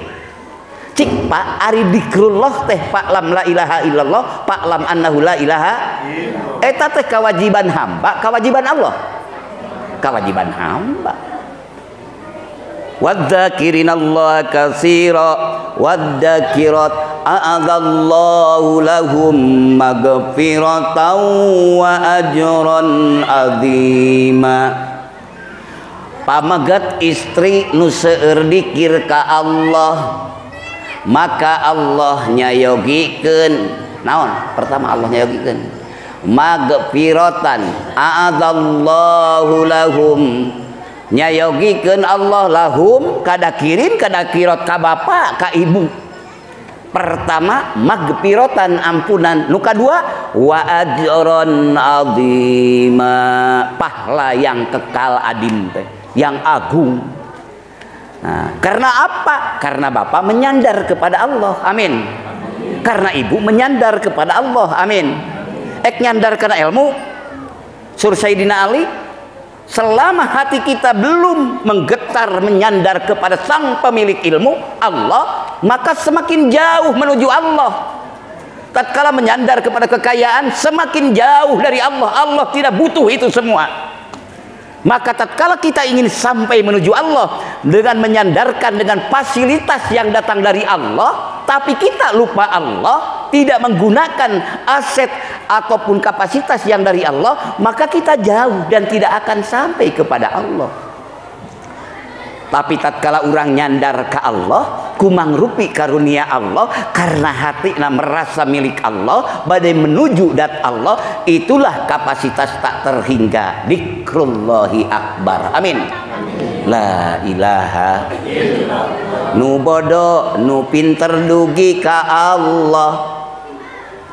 Cik pak ari dikrullah teh pak lam la ilaha illallah pak lam annahu la ilaha eta teh kewajiban hamba kewajiban Allah kewajiban hamba. Wadzakirinallaha katsira wadzakirat a'adallahu lahum maghfiratan wa ajran azima. Pamagat istri nu seueur dikir ka Allah maka Allah nyayogikeun naon pertama Allah nyayogikeun maghfiratan a'adallahu lahum nyayogikeun Allah lahum kadakirin kadakirat ka bapa ka ibu. Pertama maghfiratan ampunan, nu kadua wa ajron azima pahala yang kekal adim teh yang agung. Nah, karena apa? Karena bapak menyandar kepada Allah, amin. Karena ibu menyandar kepada Allah, amin. Ek nyandar karena ilmu sur Sayyidina Ali, selama hati kita belum menggetar menyandar kepada sang pemilik ilmu Allah, maka semakin jauh menuju Allah. Tatkala menyandar kepada kekayaan, semakin jauh dari Allah. Allah tidak butuh itu semua. Maka tatkala kita ingin sampai menuju Allah dengan menyandarkan dengan fasilitas yang datang dari Allah, tapi kita lupa Allah, tidak menggunakan aset ataupun kapasitas yang dari Allah, maka kita jauh dan tidak akan sampai kepada Allah. Tapi tatkala orang nyandar ke Allah, kumangrupi karunia Allah, karena hatinya merasa milik Allah, badai menuju dat Allah, itulah kapasitas tak terhingga dzikrullahi akbar. Amin. La ilaha nu bodoh nu pinter dugi ka Allah,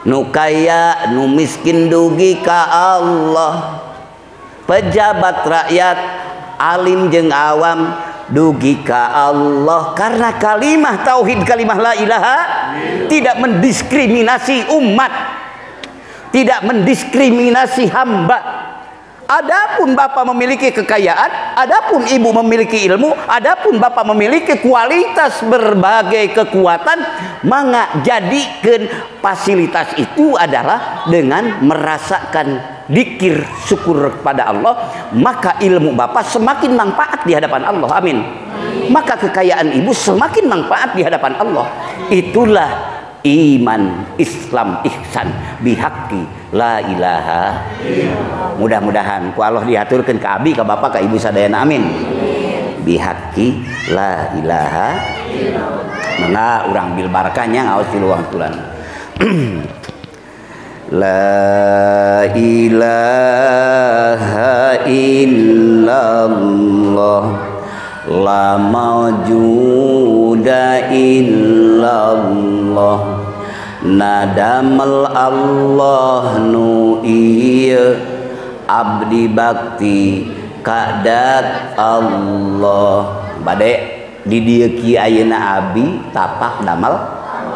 nu kaya nu miskin dugi ka Allah, pejabat rakyat alim jeung awam dugi ka Allah, karena kalimah tauhid, kalimah la ilaha tidak mendiskriminasi umat, tidak mendiskriminasi hamba. Adapun bapak memiliki kekayaan, adapun ibu memiliki ilmu, adapun bapak memiliki kualitas berbagai kekuatan, maka jadikan fasilitas itu adalah dengan merasakan dzikir syukur kepada Allah, maka ilmu bapak semakin manfaat di hadapan Allah. Amin. Maka kekayaan ibu semakin manfaat di hadapan Allah. Itulah iman, Islam, ihsan bihaqi la ilaha. Mudah-mudahan ku Allah diaturkan ke abi, ke bapak, ke ibu sadayana. Amin. Bihaqi la ilaha. Mangga urang bil barakahnya ngaos di luang tulan. La ilaha illallah, la mawjuda illallah, nadamal Allah nu iya abdi bakti kadat Allah. Bade di dieu kieu ayeuna abdi tapak damal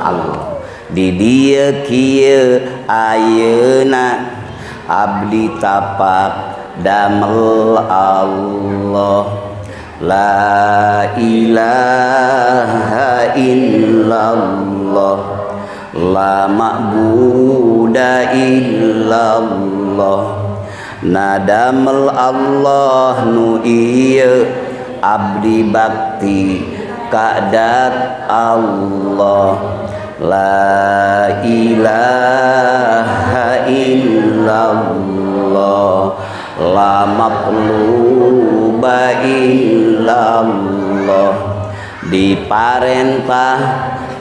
Allah, di dieu kieu ayeuna abdi tapak damal Allah. La ilaha illallah, la ma'buda illallah, nadamal Allah nu iya abdi bakti kadat Allah. La ilaha illallah, la maqluba illallah, diparentah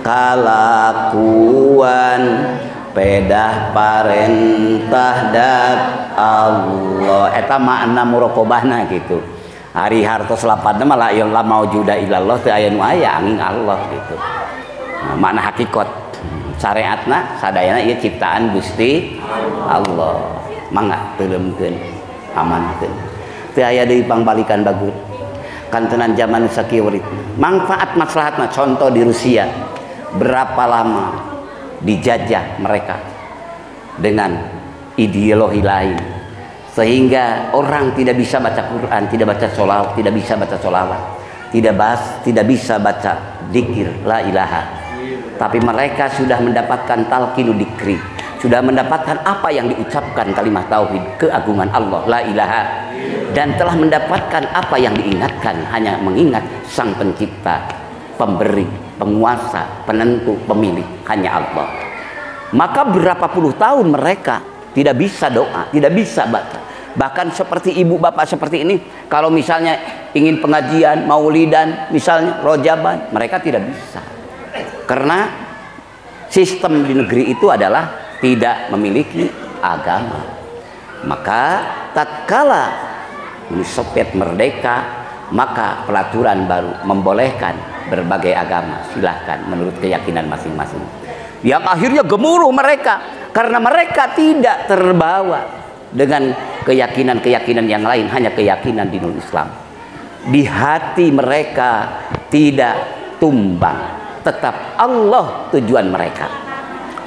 kalakuan pedah parentah dat Allah. Eta makna muraqabahna gitu. Hari hartos lapatna mah la maujuda illallah teu aya nu aya angin Allah gitu. Nah, makna hakikat syariatna sadayana ieu ciptaan Gusti Allah. Mangga teuleumkeun, amankeun. Teu aya deui pangbalikan bagus. Kantenan zaman sakieu urit. Manfaat maslahatna contoh di Rusia. Berapa lama dijajah mereka dengan ideologi lain, sehingga orang tidak bisa baca Quran, tidak baca sholawat, tidak bisa baca sholawat, tidak bisa baca dzikir la ilaha. Tapi mereka sudah mendapatkan talqinu dzikri, sudah mendapatkan apa yang diucapkan kalimat tauhid keagungan Allah la ilaha, dan telah mendapatkan apa yang diingatkan, hanya mengingat sang pencipta, pemberi, penguasa, penentu, pemilik, hanya Allah. Maka berapa puluh tahun mereka tidak bisa doa, tidak bisa baca. Bahkan seperti ibu bapak seperti ini, kalau misalnya ingin pengajian, maulidan, misalnya rojaban, mereka tidak bisa. Karena sistem di negeri itu adalah tidak memiliki agama. Maka tatkala Uni Soviet merdeka, maka pelaturan baru membolehkan berbagai agama, silahkan menurut keyakinan masing-masing. Yang akhirnya gemuruh mereka karena mereka tidak terbawa dengan keyakinan-keyakinan yang lain, hanya keyakinan di Islam. Di hati mereka tidak tumbang, tetap Allah tujuan mereka.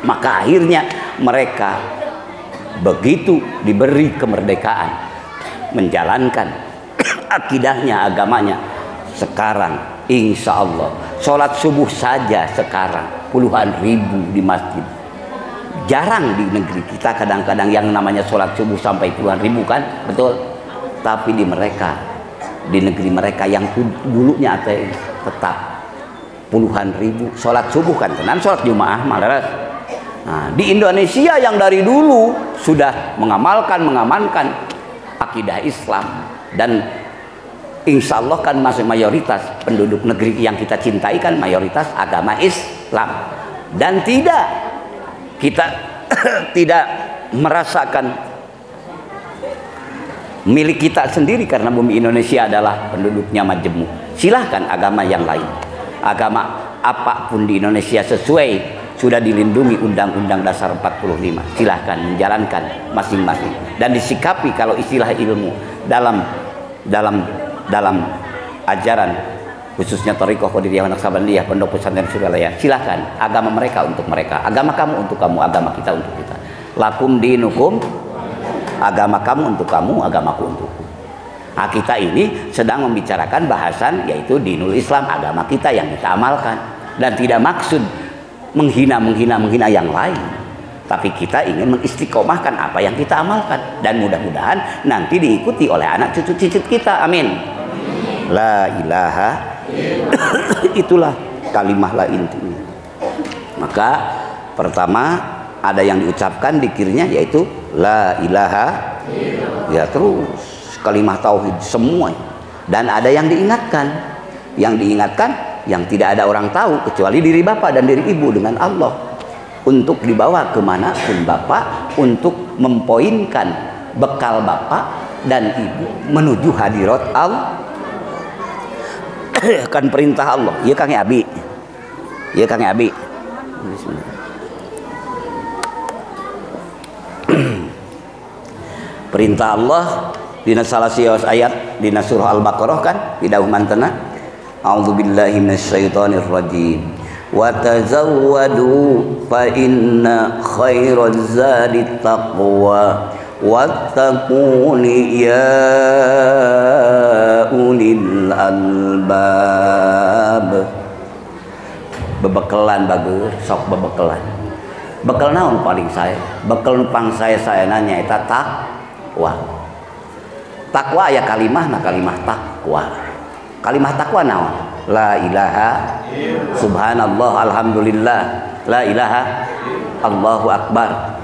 Maka akhirnya mereka begitu diberi kemerdekaan menjalankan akidahnya, agamanya. Sekarang insya Allah sholat subuh saja sekarang puluhan ribu di masjid. Jarang di negeri kita kadang-kadang yang namanya sholat subuh sampai puluhan ribu kan, betul. Tapi di mereka, di negeri mereka yang dulunya ateis, tetap puluhan ribu sholat subuh kan, tenan sholat Jumaah malah. Nah, di Indonesia yang dari dulu sudah mengamankan akidah Islam dan insya Allah kan masih mayoritas penduduk negeri yang kita cintai kan mayoritas agama Islam, dan tidak kita tidak merasakan milik kita sendiri karena bumi Indonesia adalah penduduknya majemuk. Silahkan agama yang lain, agama apapun di Indonesia sesuai sudah dilindungi Undang-Undang Dasar 45, silahkan menjalankan masing-masing dan disikapi kalau istilah ilmu dalam ajaran khususnya Thariqah Qadiriyah Naqsabandiyah Pondok Pesantren Suryalaya. Silahkan agama mereka untuk mereka, agama kamu untuk kamu, agama kita untuk kita. Lakum dinukum, agama kamu untuk kamu, agamaku untukku. Nah, kita ini sedang membicarakan bahasan yaitu dinul Islam, agama kita yang kita amalkan, dan tidak maksud menghina yang lain, tapi kita ingin mengistiqomahkan apa yang kita amalkan, dan mudah-mudahan nanti diikuti oleh anak cucu kita. Amin. La ilaha itulah kalimah la intinya. Maka pertama ada yang diucapkan dikirnya yaitu la ilaha, ya terus kalimah tauhid semua, dan ada yang diingatkan yang tidak ada orang tahu kecuali diri bapak dan diri ibu dengan Allah, untuk dibawa kemana pun bapak untuk mempoinkan bekal bapak dan ibu menuju hadirat Allah. Kan perintah Allah. Ya Kang Abi, ya Kang Abi. Perintah Allah dina salah sios ayat dina surah Al-Baqarah kan tidak mantena. A'udzubillahi minasyaitonir rajim. Wa tazawwadu fa inna khairaz zadi taqwa wattaquni ya ulil albab. Bebekelan bagus, sok bebekelan. Bekal naon paling saya? Bekal nupang saya nanya eta takwa. Takwa ya kalimah takwa. Kalimah takwa naon? La ilaha subhanallah alhamdulillah, la ilaha Allahu akbar.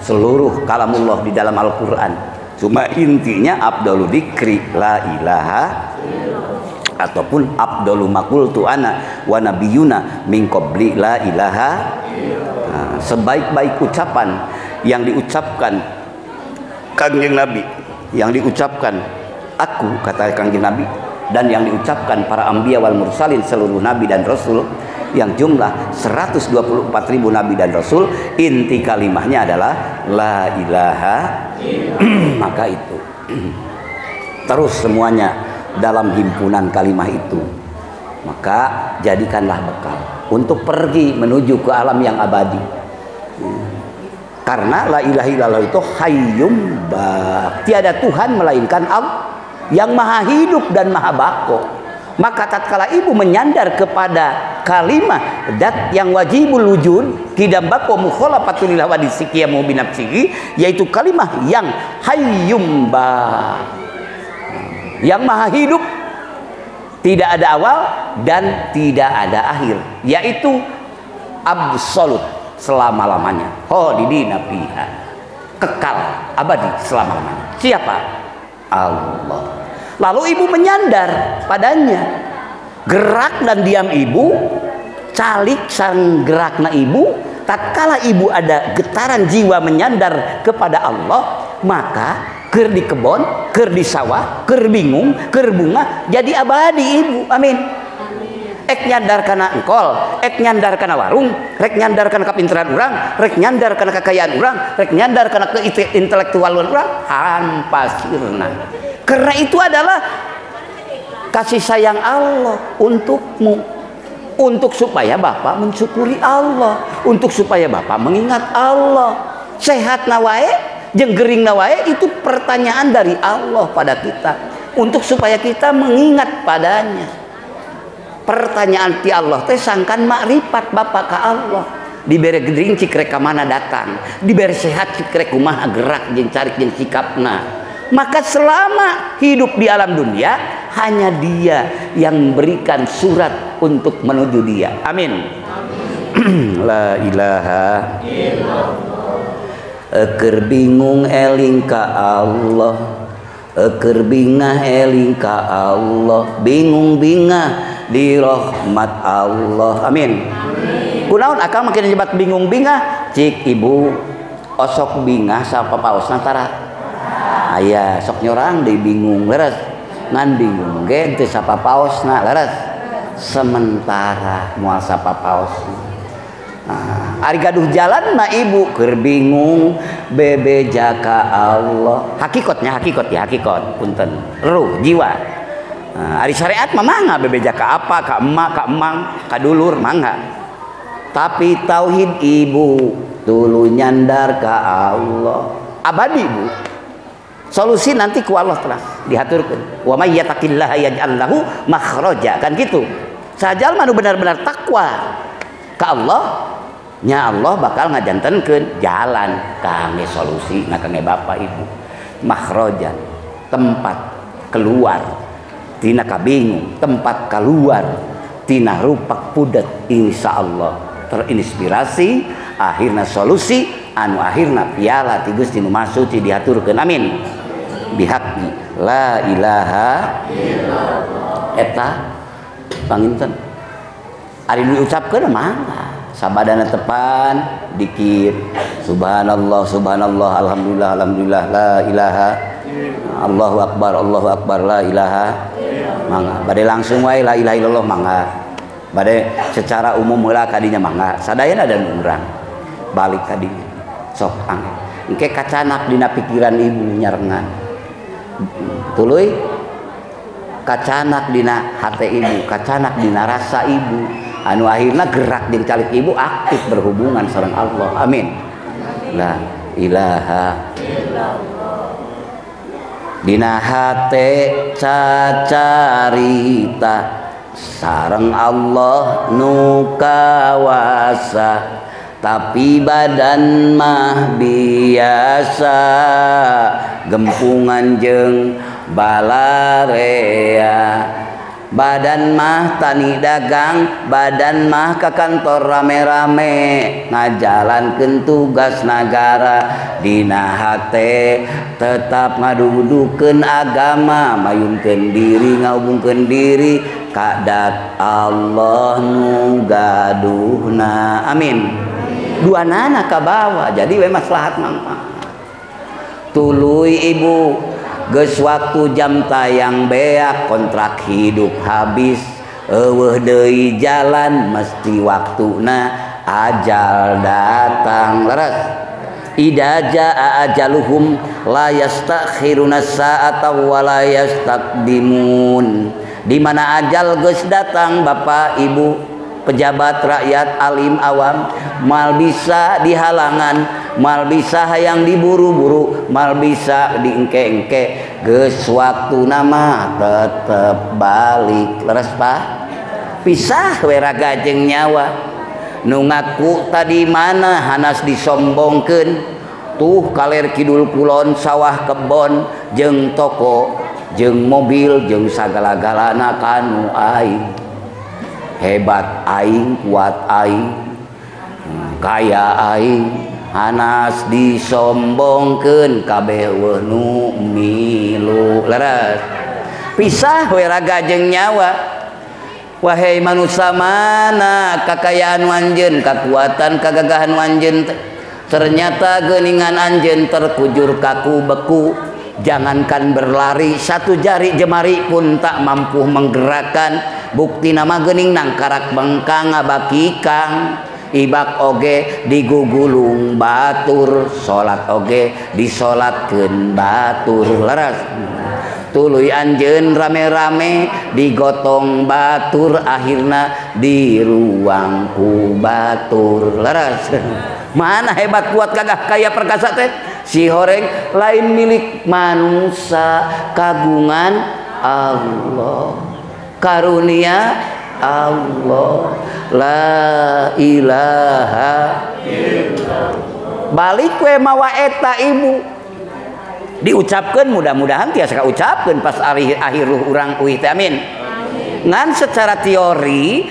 Seluruh kalamullah di dalam Al-Qur'an. Cuma intinya afdalu dzikri la ilaha ataupun afdalu maqultu ana wa nabiyuna min qabli la ilaha. Nah, sebaik-baik ucapan yang diucapkan Kanjeng Nabi, yang diucapkan aku, kata Kanjeng Nabi, dan yang diucapkan para anbiya wal mursalin, seluruh nabi dan rasul yang jumlah 124.000 nabi dan rasul, inti kalimahnya adalah la ilaha. Maka itu terus semuanya dalam himpunan kalimah itu, maka jadikanlah bekal untuk pergi menuju ke alam yang abadi. Karena la ilaha illallah itu hayyum baq, tiada Tuhan melainkan Allah yang maha hidup dan maha bako. Maka tatkala ibu menyandar kepada kalimah dat yang wajibul wujud kidam bako mukhalafatul lawadisikiyamu binafsihi, yaitu kalimah yang hayyum baq, yang maha hidup, tidak ada awal dan tidak ada akhir, yaitu absolut selama-lamanya. Khalidina fiha, kekal abadi selama-lamanya. Siapa? Allah. Lalu ibu menyandar padanya. Gerak dan diam ibu, calik sang gerakna ibu, tatkala ibu ada getaran jiwa menyandar kepada Allah, maka keur di kebon, keur di sawah, keur bingung, keur bunga, jadi abadi ibu. Amin. Ek nyandar kana engkol, ek nyandar kana warung, rek nyandar kana kapinteran urang, rek nyandar kana kekayaan urang, rek nyandar kana keintelektualan urang, hampasirna. Karena itu adalah kasih sayang Allah untukmu, untuk supaya bapak mensyukuri Allah, untuk supaya bapak mengingat Allah. Sehat nawae, jeung gering nawae, itu pertanyaan dari Allah pada kita, untuk supaya kita mengingat padanya. Pertanyaan ti Allah teh sangkan makrifat bapak ka Allah. Dibere gering cikrek ka mana datang, dibere sehat cikrek kumaha gerak jeung carik jeung sikapna. Maka selama hidup di alam dunia, hanya Dia yang memberikan surat untuk menuju Dia. Amin. La ilaha illallah. Keur bingung eling ka Allah, Eker bingah eling ka Allah, bingung bingah di rahmat Allah. Amin. Kunaon akang makin nyebat bingung bingah, cik ibu osok bingah sa papaos nantara aya sok nyorang deui bingung leres ngan bingung ge teu sa papaosna leres sementara moal sa papaosna. Ari gaduh jalan mah ibu keur bingung bebeja ka Allah. Hakikatnya hakikat punten ruh jiwa. Ari syariat mah mangga bebeja ka apa, ka emak, ka emang, ka dulur mangga. Tapi tauhid ibu tulu nyandar ka Allah. Abadi ibu. Solusi nanti ku Allah telah dihaturkeun. Wa may yattaqillaha yaj'al lahu makhraja. Kan gitu. Sajal mah benar-benar takwa ka Allah, nya Allah bakal ngajantenkeun jalan kangge solusi na kangge bapak ibu. Makhrajan, tempat keluar tina kabingung, tempat keluar tina rupak pudet, insyaallah terinspirasi akhirna solusi anu akhirna piala ti Gusti nu Maha Suci dihaturkeun. Amin. Bihaqi la ilaha illallah eta panginten ari nu diucapkeun mangga sabadana tepan dikir subhanallah subhanallah alhamdulillah alhamdulillah la ilaha Allahu akbar la ilaha mangga bade langsung wae la ilaha illallah mangga bade secara umum heula kadinya mangga sadayana ada nu urang balik kadinya sok engke kacanak dina pikiran ibu nyarengan tuluy kacanak dina hate ibu kacanak dina rasa ibu anu akhirna gerak jeung calik ibu aktif berhubungan sareng Allah. Amin. La ilaha illallah dina hate cacarita sareng Allah nu kawasa tapi badan mah biasa gempungan jeung balarea. Badan mah tani dagang, badan mah ke kantor rame-rame ngajalankeun tugas nagara. Dina hate tetap ngadudukeun agama, mayunkeun diri ngahubungkeun diri kadak Allah nu gaduhna. Amin. Duanana ka bawah jadi we maslahat mangpa. Tuluy ibu geus waktu jam tayang beak kontrak hidup habis eueuh deui jalan mesti waktuna ajal datang leres idza jaa ajaluhum la yastakhiruna sa'ata wa la yastaqdimun. Di mana ajal geus datang bapak ibu pejabat rakyat alim awam mal bisa dihalangan, mal bisa hayang diburu-buru, mal bisa diengke-engke, geus waktuna mah tetep balik. Leres Pak? Pisah we raga jeung nyawa. Nu ngaku tadi mana hanas disombongkeun. Tuh kaler kidul kulon sawah kebon jeung toko jeung mobil jeung sagala-galana kanu aing. Hebat aing, kuat aing, kaya aing, hanas disombongkeun kabeh weuh nu milu. Leres pisah we raga jeung nyawa. Wahai manusia mana kakayaan wanjeun, kekuatan kagagahan wanjeun, ternyata geuningan anjeun terkujur kaku beku. Jangankan berlari, satu jari jemari pun tak mampu menggerakkan. Bukti nama geuning nangkarak bengkang ngabakikang. Ibak oge digugulung batur, salat oge disolatkeun batur. Leres tuluy anjeun rame-rame digotong batur, akhirna diruang ku batur. Leres mana hebat kuat gagah kaya perkasa teh si horeng lain milik manusia, kagungan Allah, karunia Allah, la ilaha illallah. Balik we mawa eta ibu diucapkeun, mudah-mudahan tiasa kaucapkeun pas akhir ruh urang uih teh. Amin. Ngan secara teori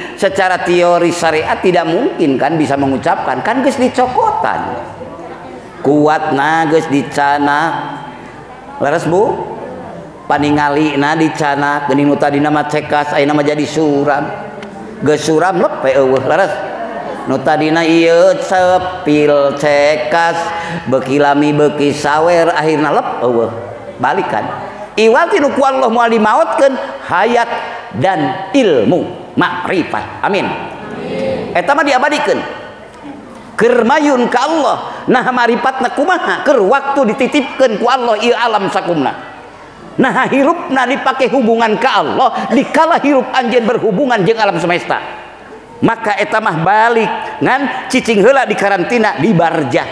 syariat tidak mungkin kan bisa mengucapkan, kan geus dicokotan kuatna geus dicana. Leres Bu? paningalina dicana geuning nu tadina mah cekas ayeuna mah jadi suram geus suram lepe eueuh leres nu tadina ieu sepil cekas beuki lami beuki sawer akhirna lep eueuh balikan iwal ti nu ku Allah moal dimaotkeun hayat dan ilmu makrifat amin eta mah diabadikeun keur mayun ka Allah nah maripatna kumaha keur waktu dititipkeun ku Allah ieu alam sakumna nah hirupna dipake hubungan ka Allah dikala hirup anjeun berhubungan jeung alam semesta maka eta mah balik ngan cicing heula di karantina di barjah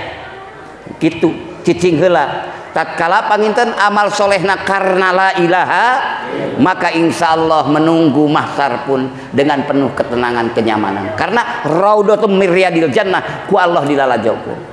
kitu cicing heula tatkala panginten amal solehna karna la ilaha maka insyaallah menunggu mahsyar pun dengan penuh ketenangan kenyamanan karena raudhatum mir riyadil jannah ku Allah dilalajaukeun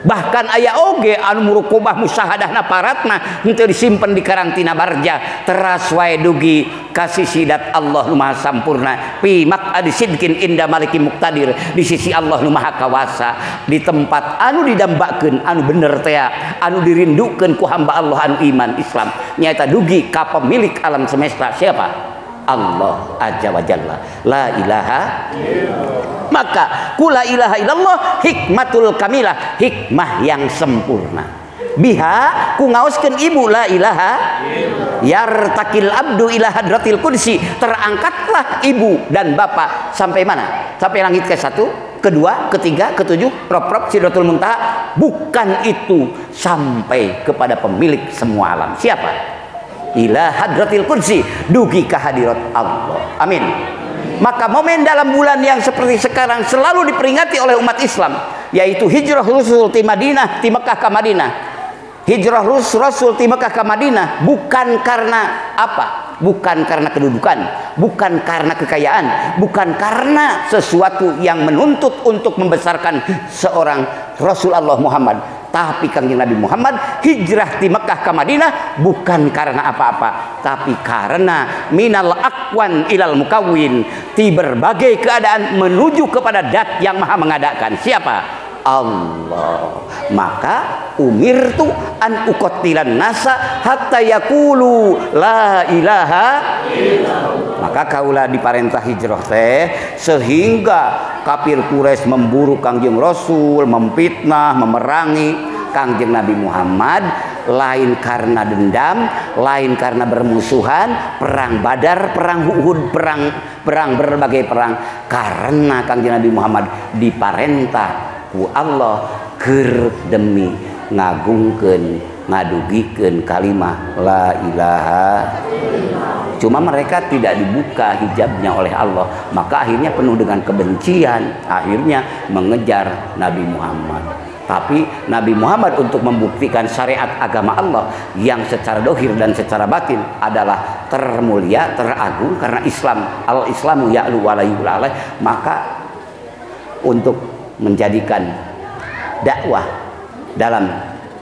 bahkan aya oge anu murukobah musahadahna paratna henteu disimpen di karantina barjah teras wae dugi kasih sidat Allah nu maha sampurna fi maq'adi sidqin inda malikin muqtadir di sisi Allah nu maha kawasa di tempat anu didambakeun anu bener teh anu dirindukeun ku hamba Allah anu iman Islam nyaeta dugi ka pemilik alam semesta siapa Allah azza wa jalla la ilaha maka kula ilaha illallah hikmatul kamilah hikmah yang sempurna biha ku ngaoskeun ibu la ilaha yartakil abdu ila hadratil qudsi terangkatlah ibu dan bapak sampai mana sampai langit ke-1 kedua ketiga ketujuh prop sidratul muntaha bukan itu sampai kepada pemilik semua alam siapa ila hadratil qudsi dugi ka hadirat Allah amin maka momen dalam bulan yang seperti sekarang selalu diperingati oleh umat Islam yaitu hijrah Rasul ti Madinah ti Mekah ke Madinah hijrah Rasul ti Mekah ke Madinah bukan karena apa bukan karena kedudukan bukan karena kekayaan bukan karena sesuatu yang menuntut untuk membesarkan seorang Rasulullah Muhammad tapi Kangjeng Nabi Muhammad hijrah di Mekah ke Madinah bukan karena apa-apa tapi karena minal aqwan ilal mukawwin di berbagai keadaan menuju kepada Dat yang maha mengadakan siapa Allah maka umirtu an uqatilan nasa hatta yaqulu la ilaha illallah maka kaula diparentah hijrah teh sehingga kafir Quraisy memburu Kangjeng Rasul memfitnah memerangi Kangjeng Nabi Muhammad lain karena dendam lain karena bermusuhan perang Badar perang Uhud perang berbagai perang karena Kangjeng Nabi Muhammad diparentah ku Allah keur demi ngagungkeun ngadugikeun kalimah la ilaha cuma mereka tidak dibuka hijabnya oleh Allah maka akhirnya penuh dengan kebencian akhirnya mengejar Nabi Muhammad tapi Nabi Muhammad untuk membuktikan syariat agama Allah yang secara dohir dan secara batin adalah termulia teragung karena Islam al-islamu ya'lu wa la yu'la alaih maka untuk menjadikan dakwah dalam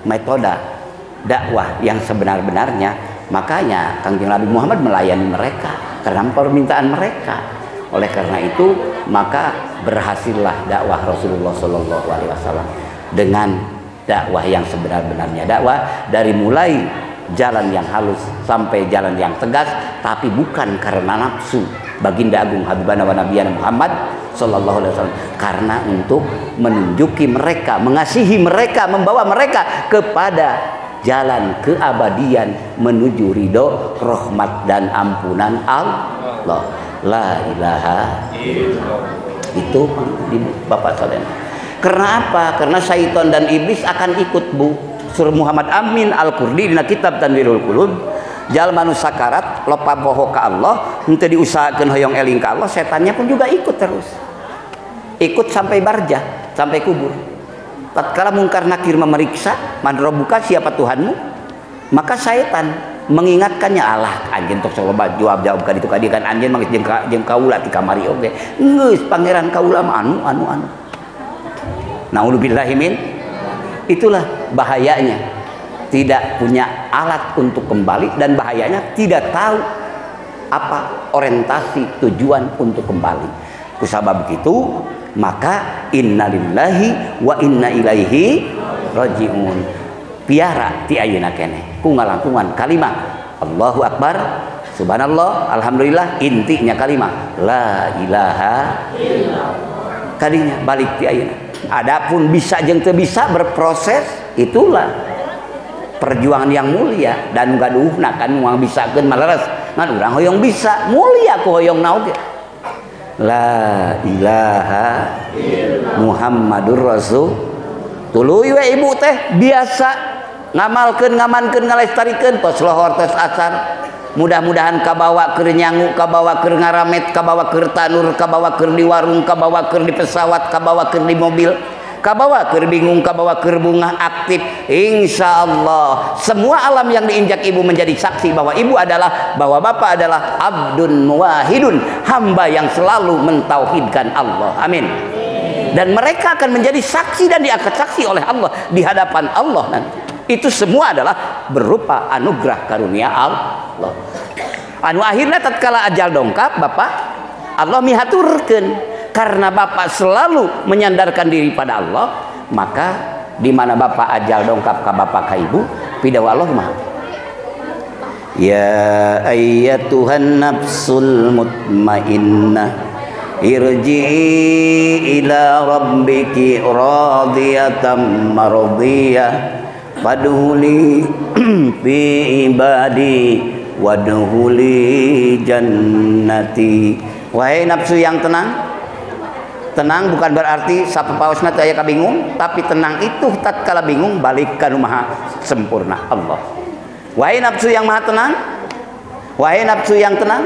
metode dakwah yang sebenar-benarnya makanya Kangjeng Nabi Muhammad melayani mereka karena permintaan mereka oleh karena itu maka berhasillah dakwah Rasulullah Shallallahu Alaihi Wasallam dengan dakwah yang sebenar-benarnya dakwah dari mulai jalan yang halus sampai jalan yang tegas tapi bukan karena nafsu baginda agung Habibana wa Nabiyana Muhammad Sallallahu Alaihi Wasallam karena untuk menunjuki mereka mengasihi mereka membawa mereka kepada jalan keabadian menuju ridho rahmat dan ampunan Allah la ilaha illallah itu Bapak Saudara karena apa karena syaitan dan iblis akan ikut Bu Surah Muhammad Amin Al-Qurdi dina kitab Tanwirul Qulub jalma nu sakarat lopa poho ka Allah henteu diusahakeun hoyong eling ka Allah setannya pun juga ikut terus ikut sampai barjah sampai kubur tatkala mungkar nakir memeriksa man rabbuka siapa Tuhanmu maka syaitan mengingatkannya alah anjeun tok coba jawab ka ditu ka dieu kan anjeun mangis jeung kaula ti kamari oge geus pangeran kaula mah anu naudzubillahi min itulah bahayanya tidak punya alat untuk kembali dan bahayanya tidak tahu apa orientasi tujuan untuk kembali kusabab begitu maka innalillahi wa inna ilaihi rajiun piara ti ayeuna keneh ku ngalangkungan kalimat Allahu Akbar, subhanallah, alhamdulillah, intinya kalimat la ilaha illallah. Kadinya balik ti ayeuna. Adapun bisa jeung teu bisa berproses, itulah perjuangan yang mulia dan gaduhna kan moal bisakeun maleres ngan urang hoyong bisa mulia ku hoyong naoge. La ilaha Muhammadur Rasul. Tuluy we ibu teh biasa ngamalkeun ngamankeun ngalestarikeun tos lohor tos asar. Mudah-mudahan kabawa keur nyangu, kabawa keur ngaramet, kabawa keur tanur, kabawa keur di warung, kabawa keur di pesawat, kabawa keur di mobil, kabawa keur bingung, kabawa keur bunga aktif. Insya Allah semua alam yang diinjak ibu menjadi saksi bahwa ibu adalah, bahwa bapak adalah abdun muwahidun, hamba yang selalu mentauhidkan Allah. Amin. Dan mereka akan menjadi saksi dan diangkat saksi oleh Allah di hadapan Allah nanti. Itu semua adalah berupa anugerah karunia Allah. Anu akhirnya tatkala ajal dongkap bapak, Allah mihaturkeun karena bapak selalu menyandarkan diri pada Allah, maka di mana bapak ajal dongkap ka bapak ka ibu, pidawa Allah mah. Ya ayyatuhan nafsul mutmainnah irji'i ila rabbiki radiyatan mardiyah fadhuli fi ibadi wadhuli jannati. Wahai nafsu yang tenang, tenang bukan berarti sapepaosna teu aya kabingung, tapi tenang itu tatkala bingung balik ka nu maha sempurna Allah. Wahai nafsu yang maha tenang, wahai nafsu yang tenang,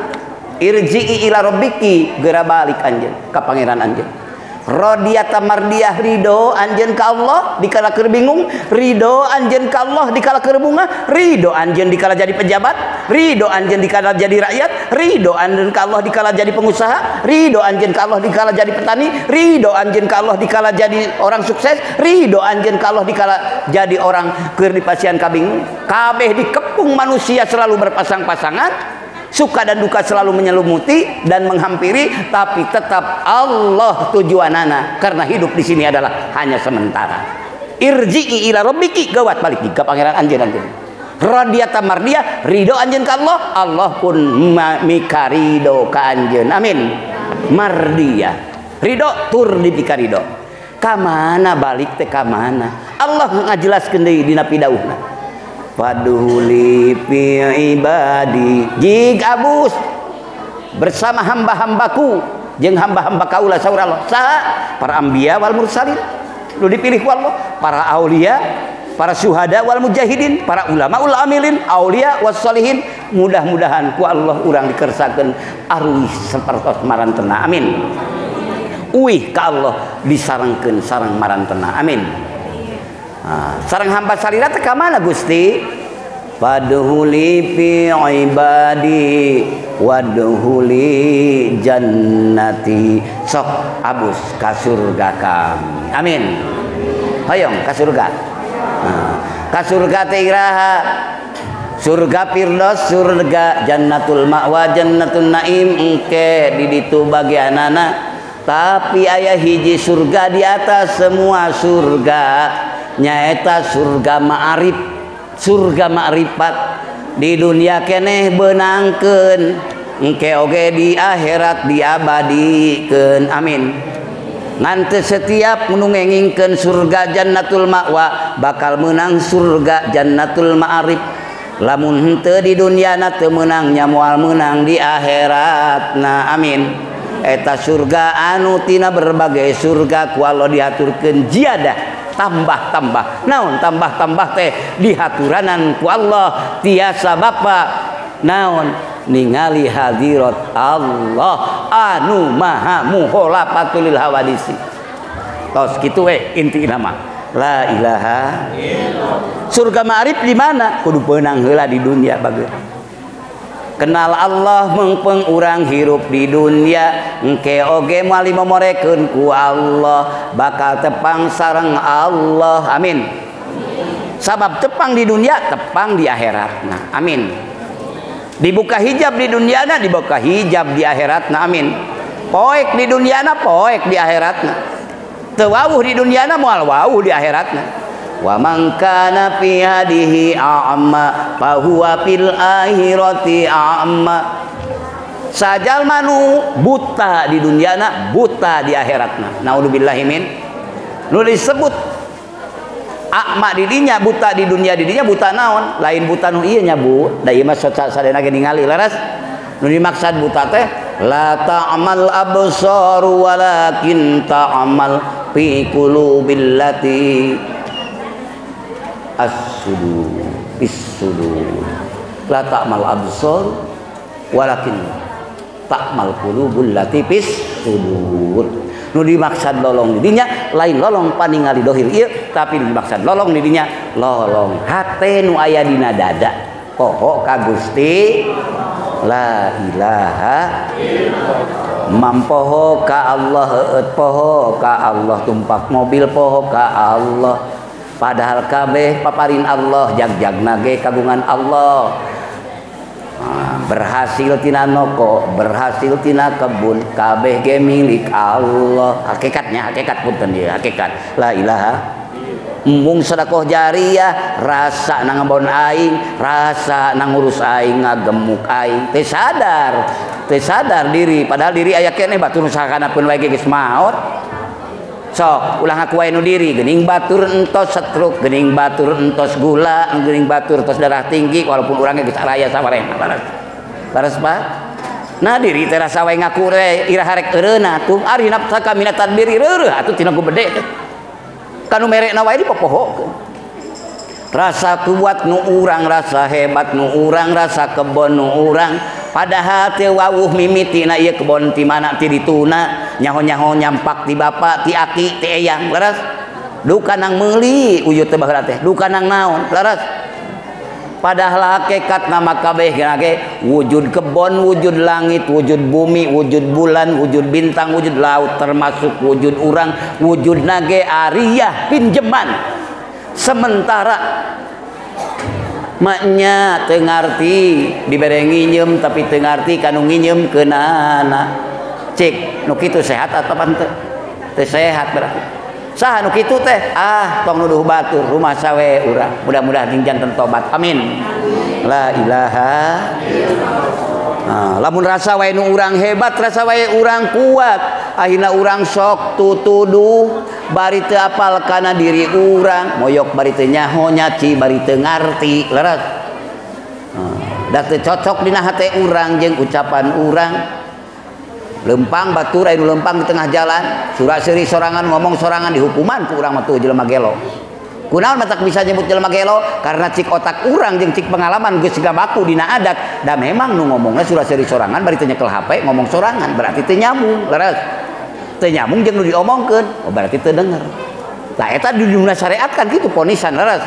irji'i ila rabbiki, geura balik anjeun ka pangeran anjeun. Radiyata mardiyah, ridho anjeun ka Allah dikala keur bingung, ridho anjeun ka Allah dikala keur bunga, ridho anjeun dikala jadi pejabat, ridho anjeun dikala jadi rakyat, ridho anjeun ka Allah dikala jadi pengusaha, ridho anjeun ka Allah dikala jadi petani, ridho anjeun ka Allah dikala jadi orang sukses, ridho anjeun ka Allah dikala jadi orang keur dipasian kabingung. Kabeh dikepung manusia selalu berpasang-pasangan, suka dan duka selalu menyelumuti dan menghampiri, tapi tetap Allah tujuanana, karena hidup di sini adalah hanya sementara. Irji'i ila rabbiki, gawat balik di ka pangeran anjeun anjeun. Radiyata mardiyah, ridho anjeun ka Allah, Allah pun mika ridho ka anjeun. Amin. Mardiyah, ridho tur di pika ridho. Ka mana balik teh ka mana? Allah ngajelaskeun deui dina pidauhna. Fadhuli fi ibadi, jig abus bersama hamba-hambaku jeung hamba-hamba kaula saur Allah. Saha? Para anbiya wal mursalin, lu dipilih ku Allah, para aulia, para syuhada wal mujahidin, para ulama ul amilin, aulia was solihin. Mudah-mudahan ku Allah urang dikersakeun arwih sapertos marantena. Amin. Uih ka Allah disarengkeun sareng marantena. Amin. Sareng hamba salira teh ka mana Gusti? Fadhuli fi ibadi wadhuli jannati. Sok abus ka surga kami. Amin. Hoyong ka surga. Ka surga teh iraha? Surga Firdaus, surga Jannatul Ma'wa, Jannatul Naim engke di ditu bagianana. Tapi aya hiji surga di atas semua surga, nyaeta surga ma'arif, surga ma'rifat. Di dunia keneh beunangkeun, engke oge di akhirat diabadikeun. Amin. Ngan teu setiap nu ngengingkeun surga Jannatul Ma'wa bakal menang surga Jannatul Ma'arif. Lamun henteu di dunyana teu meunang, nya moal meunang di akhiratna. Amin. Eta surga anu tina berbagai surga ku Allah diaturkeun jiadah, tambah-tambah. Naon tambah-tambah teh? Dihaturanan ku Allah tiasa bapa naon ningali hadirat Allah anu maha muholapatul lil hawadisi. Tos kitu we inti nama la ilaha illallah. Surga ma'rif di mana? Kudu beunang heula di dunia bageuna. Kenal Allah mengpeng urang hirup di dunia, engke oge moal momorekeun ku Allah bakal tepang sareng Allah. Amin. Sabab tepang di dunia, tepang di akhirat. Nah, amin. Dibuka hijab di dunyana, dibuka hijab di akhiratna. Amin. Poek di dunyana, poek di akhiratna. Teu wawuh di dunyana, moal wawuh di akhiratna. Wa man kana fi hadihi a'ma fa huwa fil akhirati a'ma. Sajal manu buta di dunyana, buta di akhiratna. Naudzubillahi min. Nu disebut a'ma di dinya, buta di dunia di dinya, buta naon? Lain buta nu ieu nya Bu. Da ieu mah sadena ge ningali leres. Nu dimaksud buta teh la ta'mal absar walakin ta'mal fi qulubil lati as-sudur bis-sudur. La ta'mal absar walakin ta'mal qulubul lati bis-sudur. Nu dimaksud lolong di dinya lain lolong paningali dohir ieu, tapi nu dimaksud lolong di dinya lolong hate nu aya dina dada. Poho ka Gusti la ilaha illallah. Mampoho ka Allah, poho ka Allah, tumpak mobil poho ka Allah. Padahal kabeh paparin Allah, jag-jagna ge kagungan Allah. Berhasil tina noko, berhasil tina kebun, kabeh ge milik Allah. Hakikatnya, hakikat punten ieu, hakikat la ilaha. Mung sedekah jariyah rasa nang ngebon aing, rasa nang ngurus aing, ngagemuk aing, teu sadar diri, padahal diri aya keneh batur sakanapeun wae geus maot. Sok ulah ngaku wae nu diri, geuning batur entos stroke, geuning batur entos gula, geuning batur entos darah tinggi, walaupun urang geus araya sawarena baras Pak. Nah diri teh rasa wae ngaku teh ira harek eureuna tuh ari nafsa kamina tadbir reureuh atuh tina ku bede teh. Kanu merekna wae dipopohokeun. Rasa kuat nu urang, rasa hebat nu urang, rasa kebon nu urang, padahal teu wawuh mimitina ieu kebon ti mana ti dituna, nyaho-nyaho nyampak ti bapa, ti aki, ti eyang, leres. Duka nang meuli uyut teh baheula teh, duka nang naon, leres. Padahal hakikat nama kabeh ge wujud kebon, wujud langit, wujud bumi, wujud bulan, wujud bintang, wujud laut, termasuk wujud urang, wujud nage ariyah pinjeman. Sementara maknya teu ngarti dibere nginjem tapi teu ngarti kanu nginjem keunana. Cik nu kitu sehat atapan teu? Teu sehat berarti. Saha nu kitu teh? Tong nuduh batur rumah sawe urang. Mudah-mudahan janten tobat. Amin. La ilaha illallah. Lamun rasa wae nu urang hebat, rasa wae urang kuat, akhirna urang sok tutuduh bari teu apal kana diri urang, moyok bari teu nyaho nyaci, bari teu ngarti, leres. Da teu cocok dina hate urang jeung ucapan urang. Lempang batur anu lempang di tengah jalan, surah seuri sorangan ngomong sorangan dihukuman ku urang mah tuh jelema gelo. Kunaon matak bisa nyebut jelema gelo? Karena cik otak urang jeung cik pengalaman geus gabaku dina adat. Da memang nu ngomongna surah seuri sorangan bari teu nyekel HP ngomong sorangan, berarti teu nyambung, leres. Teu nyambung jeung nu diomongkeun, berarti teu denger. Tah eta di dunia syariat kan kitu ponisan, leres.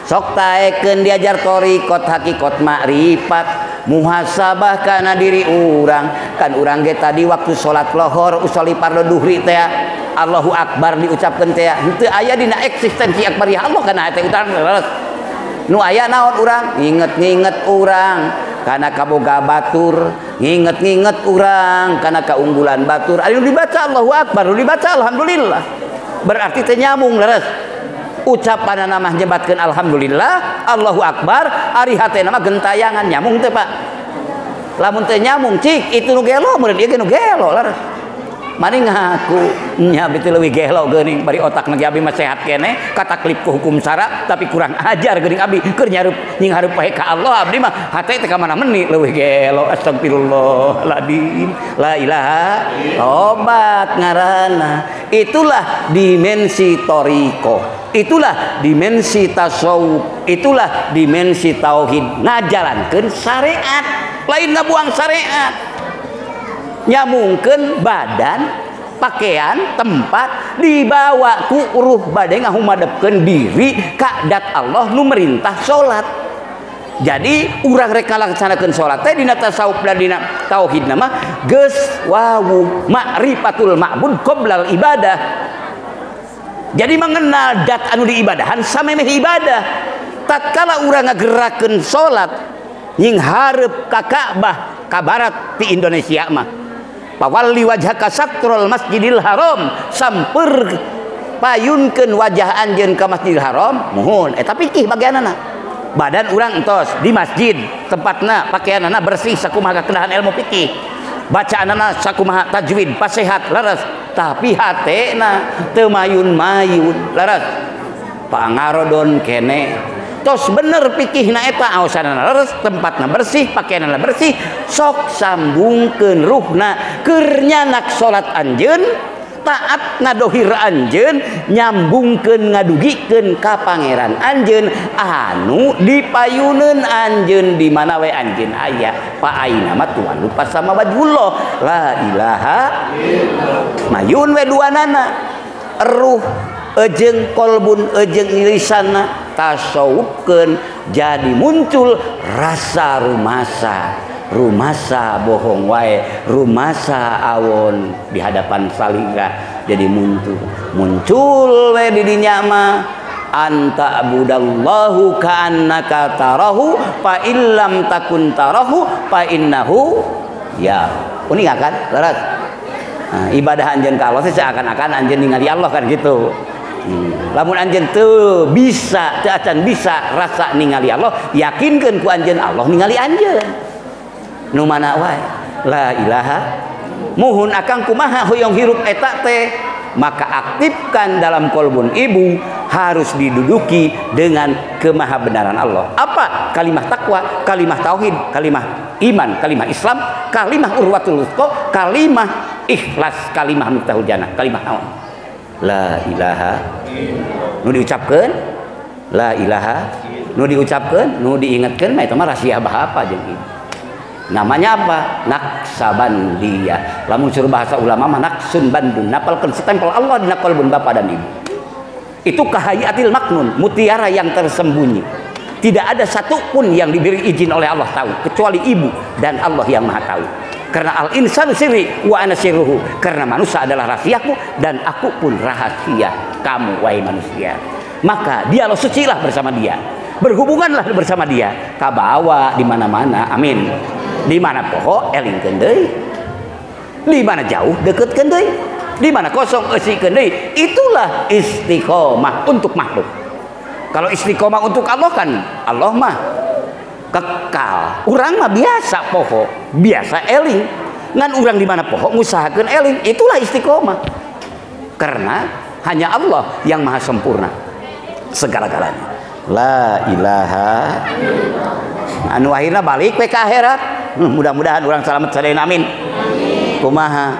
Sok taekeun diajar thariqat hakikat makrifat, muhasabah kana diri urang. Kan urang ge tadi waktu salat lohor usoli fardu duhri teh Allahu akbar diucapkeun teh henteu aya dina eksistensi akbariyah Allah kana teh urang. Nu aya naon urang? Nginget-nginget urang kana kaboga batur, nginget-nginget urang kana kaunggulan batur. Ari nu dibaca Allahu akbar, nu dibaca alhamdulillah. Berarti teh nyambung leres. Ucapan nama nyebatkeun alhamdulillah, Allahu akbar, ari hatena mah gentayangan nyamung teh Pak. Lamun teu nyamung cik itu nu gelo meureun ieu ge nu gelo leres. Mani ngaku nya beuti leuwih gelo geuning bari otakna ge abi mah sehat keneh kataklif ku hukum syara tapi kurang ajar geuning abi keur nyarup nying hareup wae ka Allah abdi mah hate teh ka mana meuni leuwih gelo. Astagfirullahaladzim, la ilaha tobat ngaranna. Itulah dimensi thariqah, itulah dimensi tasawuf, itulah dimensi tauhid, ngajalankeun syariat lain ngabuang syariat. Nyamungkeun badan, pakaian, tempat dibawa ku ruh bade ngahumadepkeun diri ka dat Allah nu merintah salat. Jadi urang rek ngalaksanakeun salat teh dina tasawuf dan dina tauhid mah geus wawu ma'rifatul ma'bud qoblal ibadah. Jadi mengenal dat anu diibadahan samemeh ibadah. Tatkala urang ngagerakeun salat nying hareup ka Ka'bah ka barat ti Indonesia mah. Pawalli wajhaka satrul masjidil haram, samper payunkeun wajah anjeun ka Masjidil Haram muhun eta pikih bagianana. Badan urang entos di masjid tempatna pakaianana bersih sakumaha kedahan ilmu fikih. Bacaanana sakumaha tajwid pasihat laras, tapi hatena teu mayun-mayun laras. Pangarodon kene tos bener pikihna eta aosanana laras, tempatna bersih, pakaianana bersih, sok sambungkeun ruhna keur nyanak salat anjeun, taat ngadohir anjeun, nyambungkeun ngadugikeun ka pangeran anjeun anu dipayuneun anjeun di mana we anjeun aya. Pa aina mah tuan lupa sama wajhullah la ilaha illallah. Mayun we duanana ruh ejeng kolbun ejeng lisanna tasawufkeun jadi muncul rasa rumasa bohong wae, rumasa awon di hadapan salingga jadi muncul we di dinya mah anta budallahu ka'annaka tarahu fa illam takun tarahu fa innahu ya uning kan laras. Nah, ibadah anjeun ka Allah seakan-akan anjeun ningali Allah kan gitu. Lamun anjeun teu bisa teu acan bisa rasa ningali Allah, yakinkeun ku anjeun Allah ningali anjeun. Nu mana wae la ilaha muhun akang kumaha hoyong hirup eta teh, maka aktifkan dalam kolbun ibu harus diduduki dengan kemahabenaran Allah. Apa? Kalimah takwa, kalimah tauhid, kalimah iman, kalimah Islam, kalimah urwatul wuthqa, kalimah ikhlas, kalimah miftahul jannah, kalimah naon? La ilaha nu diucapkeun, la ilaha nu diucapkeun, nu diingatkeun mah eta mah rahasia bahapa jeung ieu. Namanya apa? Naksabandia. Lamun suruh bahasa ulama mah naksun bandun, napalkeun stempel Allah dina qalbun bapa dan ibu. Itu kahayatil maknun, mutiara yang tersembunyi. Tidak ada satupun yang diberi izin oleh Allah tahu kecuali ibu dan Allah yang Maha tahu. Karena al insanu sirri wa ana sirruhu. Karena manusia adalah rahasiaku dan aku pun rahasia kamu wahai manusia. Maka dialog sucilah bersama dia. Berhubunganlah bersama dia. Kabawa di mana-mana. Amin. Di mana poho elingkeun deui, di mana jauh deketkeun deui, di mana kosong eusikeun deui. Itulah istiqomah untuk makhluk. Kalau istiqomah untuk Allah kan Allah mah kekal. Urang mah biasa poho, biasa eling. Ngan urang di mana poho ngusahakeun eling, itulah istiqomah. Karena hanya Allah yang maha sempurna segala-galanya. La ilaha anu akhirna balik we ka akhirat. Mudah-mudahan orang selamat sadayana amin. Kumaha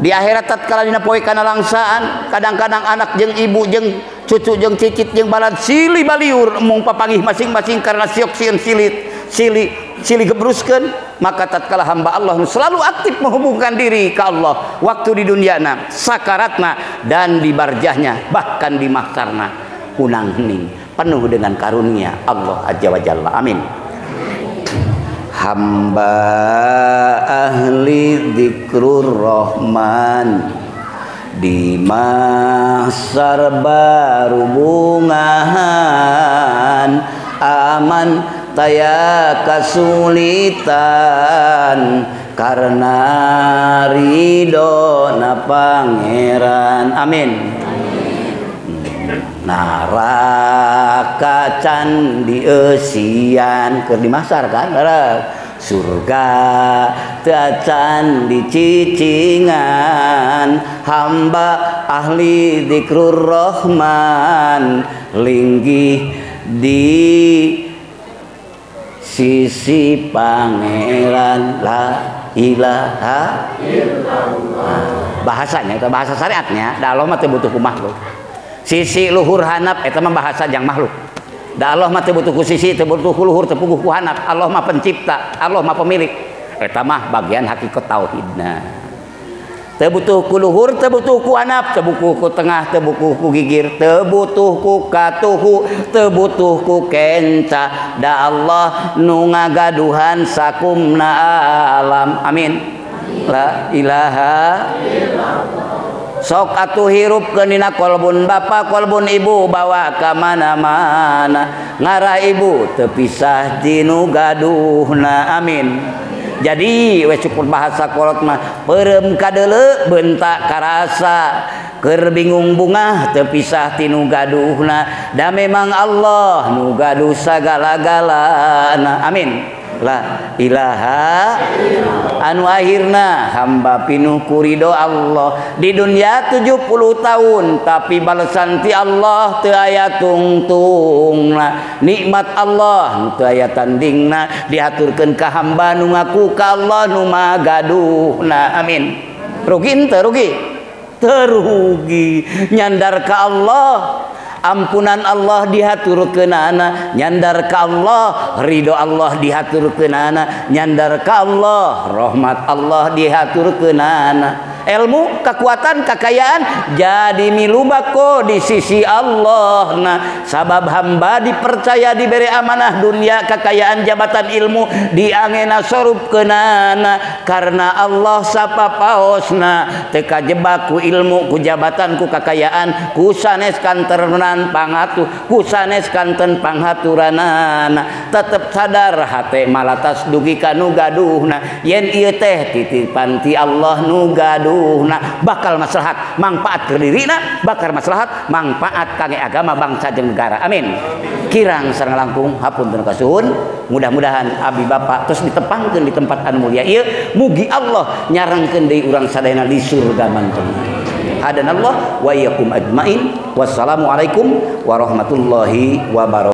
di akhirat tatkala dina poe kana langsaan, kadang-kadang anak jeung ibu jeung cucu jeung cicit jeung balad silih baliur mung papanggih masing-masing karena siok sieun silih gebruskeun, maka tatkala hamba Allah selalu aktif menghubungkan diri ke Allah waktu di duniana, sakaratna dan di barjahnya, bahkan di mahsyarna kunang hening penuh dengan karunia Allah azza wa jalla. Amin. Hamba ahli dzikrur rahman di mahsyar barubungan aman taya kasulitan karena ridona pangeran. Amin. Naraka candi eusian keur di mahsyar kan surga tacan dicicingan hamba ahli dzikrur rahman linggih di sisi pangeran la ilaha illallah. Bahasanya itu bahasa syariatnya da Allah mah teu butuh ku makhluk. Sisi luhur hanap eta mah bahasa jang makhluk. Da Allah mah teu butuh ku sisi, teu butuh ku luhur, teu butuh ku hanap. Allah mah pencipta, Allah mah pemilik. Eta mah bagian hakikat tauhidna. Teu butuh ku luhur, teu butuh ku hanap, teu butuh ku tengah, teu butuh ku gigir, teu butuh ku katuhu, teu butuh ku kenca. Da Allah nu ngagaduhan sakumna alam. Amin. La ilaha illallah. Sok atuh hirupkeun dina kolbun bapa kolbun ibu bawa ka mana-mana ngarah ibu teu pisah tinu gaduhna. Amin. Jadi we cukup bahasa kolot mah peureum kadeuleu bentak karasa keur bingung bungah teu pisah ti nu gaduhna da memang Allah nu gaduh sagala-galana amin la ilaha anu akhirna hamba pinuh kurido Allah di dunia 70 tahun tapi balasan ti Allah teu aya tungtungna nikmat Allah teu aya tandingna diaturkeun ka hamba nu ngaku ka Allah nu maha gaduhna amin rugi teu rugi terugi nyandar ka Allah ampunan Allah dihaturkeunana nyandar ka Allah ridho Allah dihaturkeunana nyandar ka Allah rahmat Allah dihaturkeunana ilmu kekuatan kekayaan jadi milubako di sisi Allah nah sabab hamba dipercaya diberi amanah dunia kekayaan jabatan ilmu diangena sorupkeunana karena Allah sapa paosna teu kajebak ku ilmu ku jabatan ku kekayaan ku sanes kanternan pangatuh ku sanes kanten panghaturanana tetep sadar hate malatas dugi ka nu gaduhna yen ieu teh titipan ti Allah nu gaduh nah bakal maslahat manfaat ke dirina bakal maslahat manfaat kangge agama bangsa jeung negara amin kirang sareng langkung hapunten kasuhun mudah-mudahan abdi bapa terus ditepangkeun di tempat anu mulia ieu mugi Allah nyarengkeun deui urang sadayana di surga manteng hadanallah wa iyyakum ajmain wassalamualaikum warahmatullahi wabarakatuh.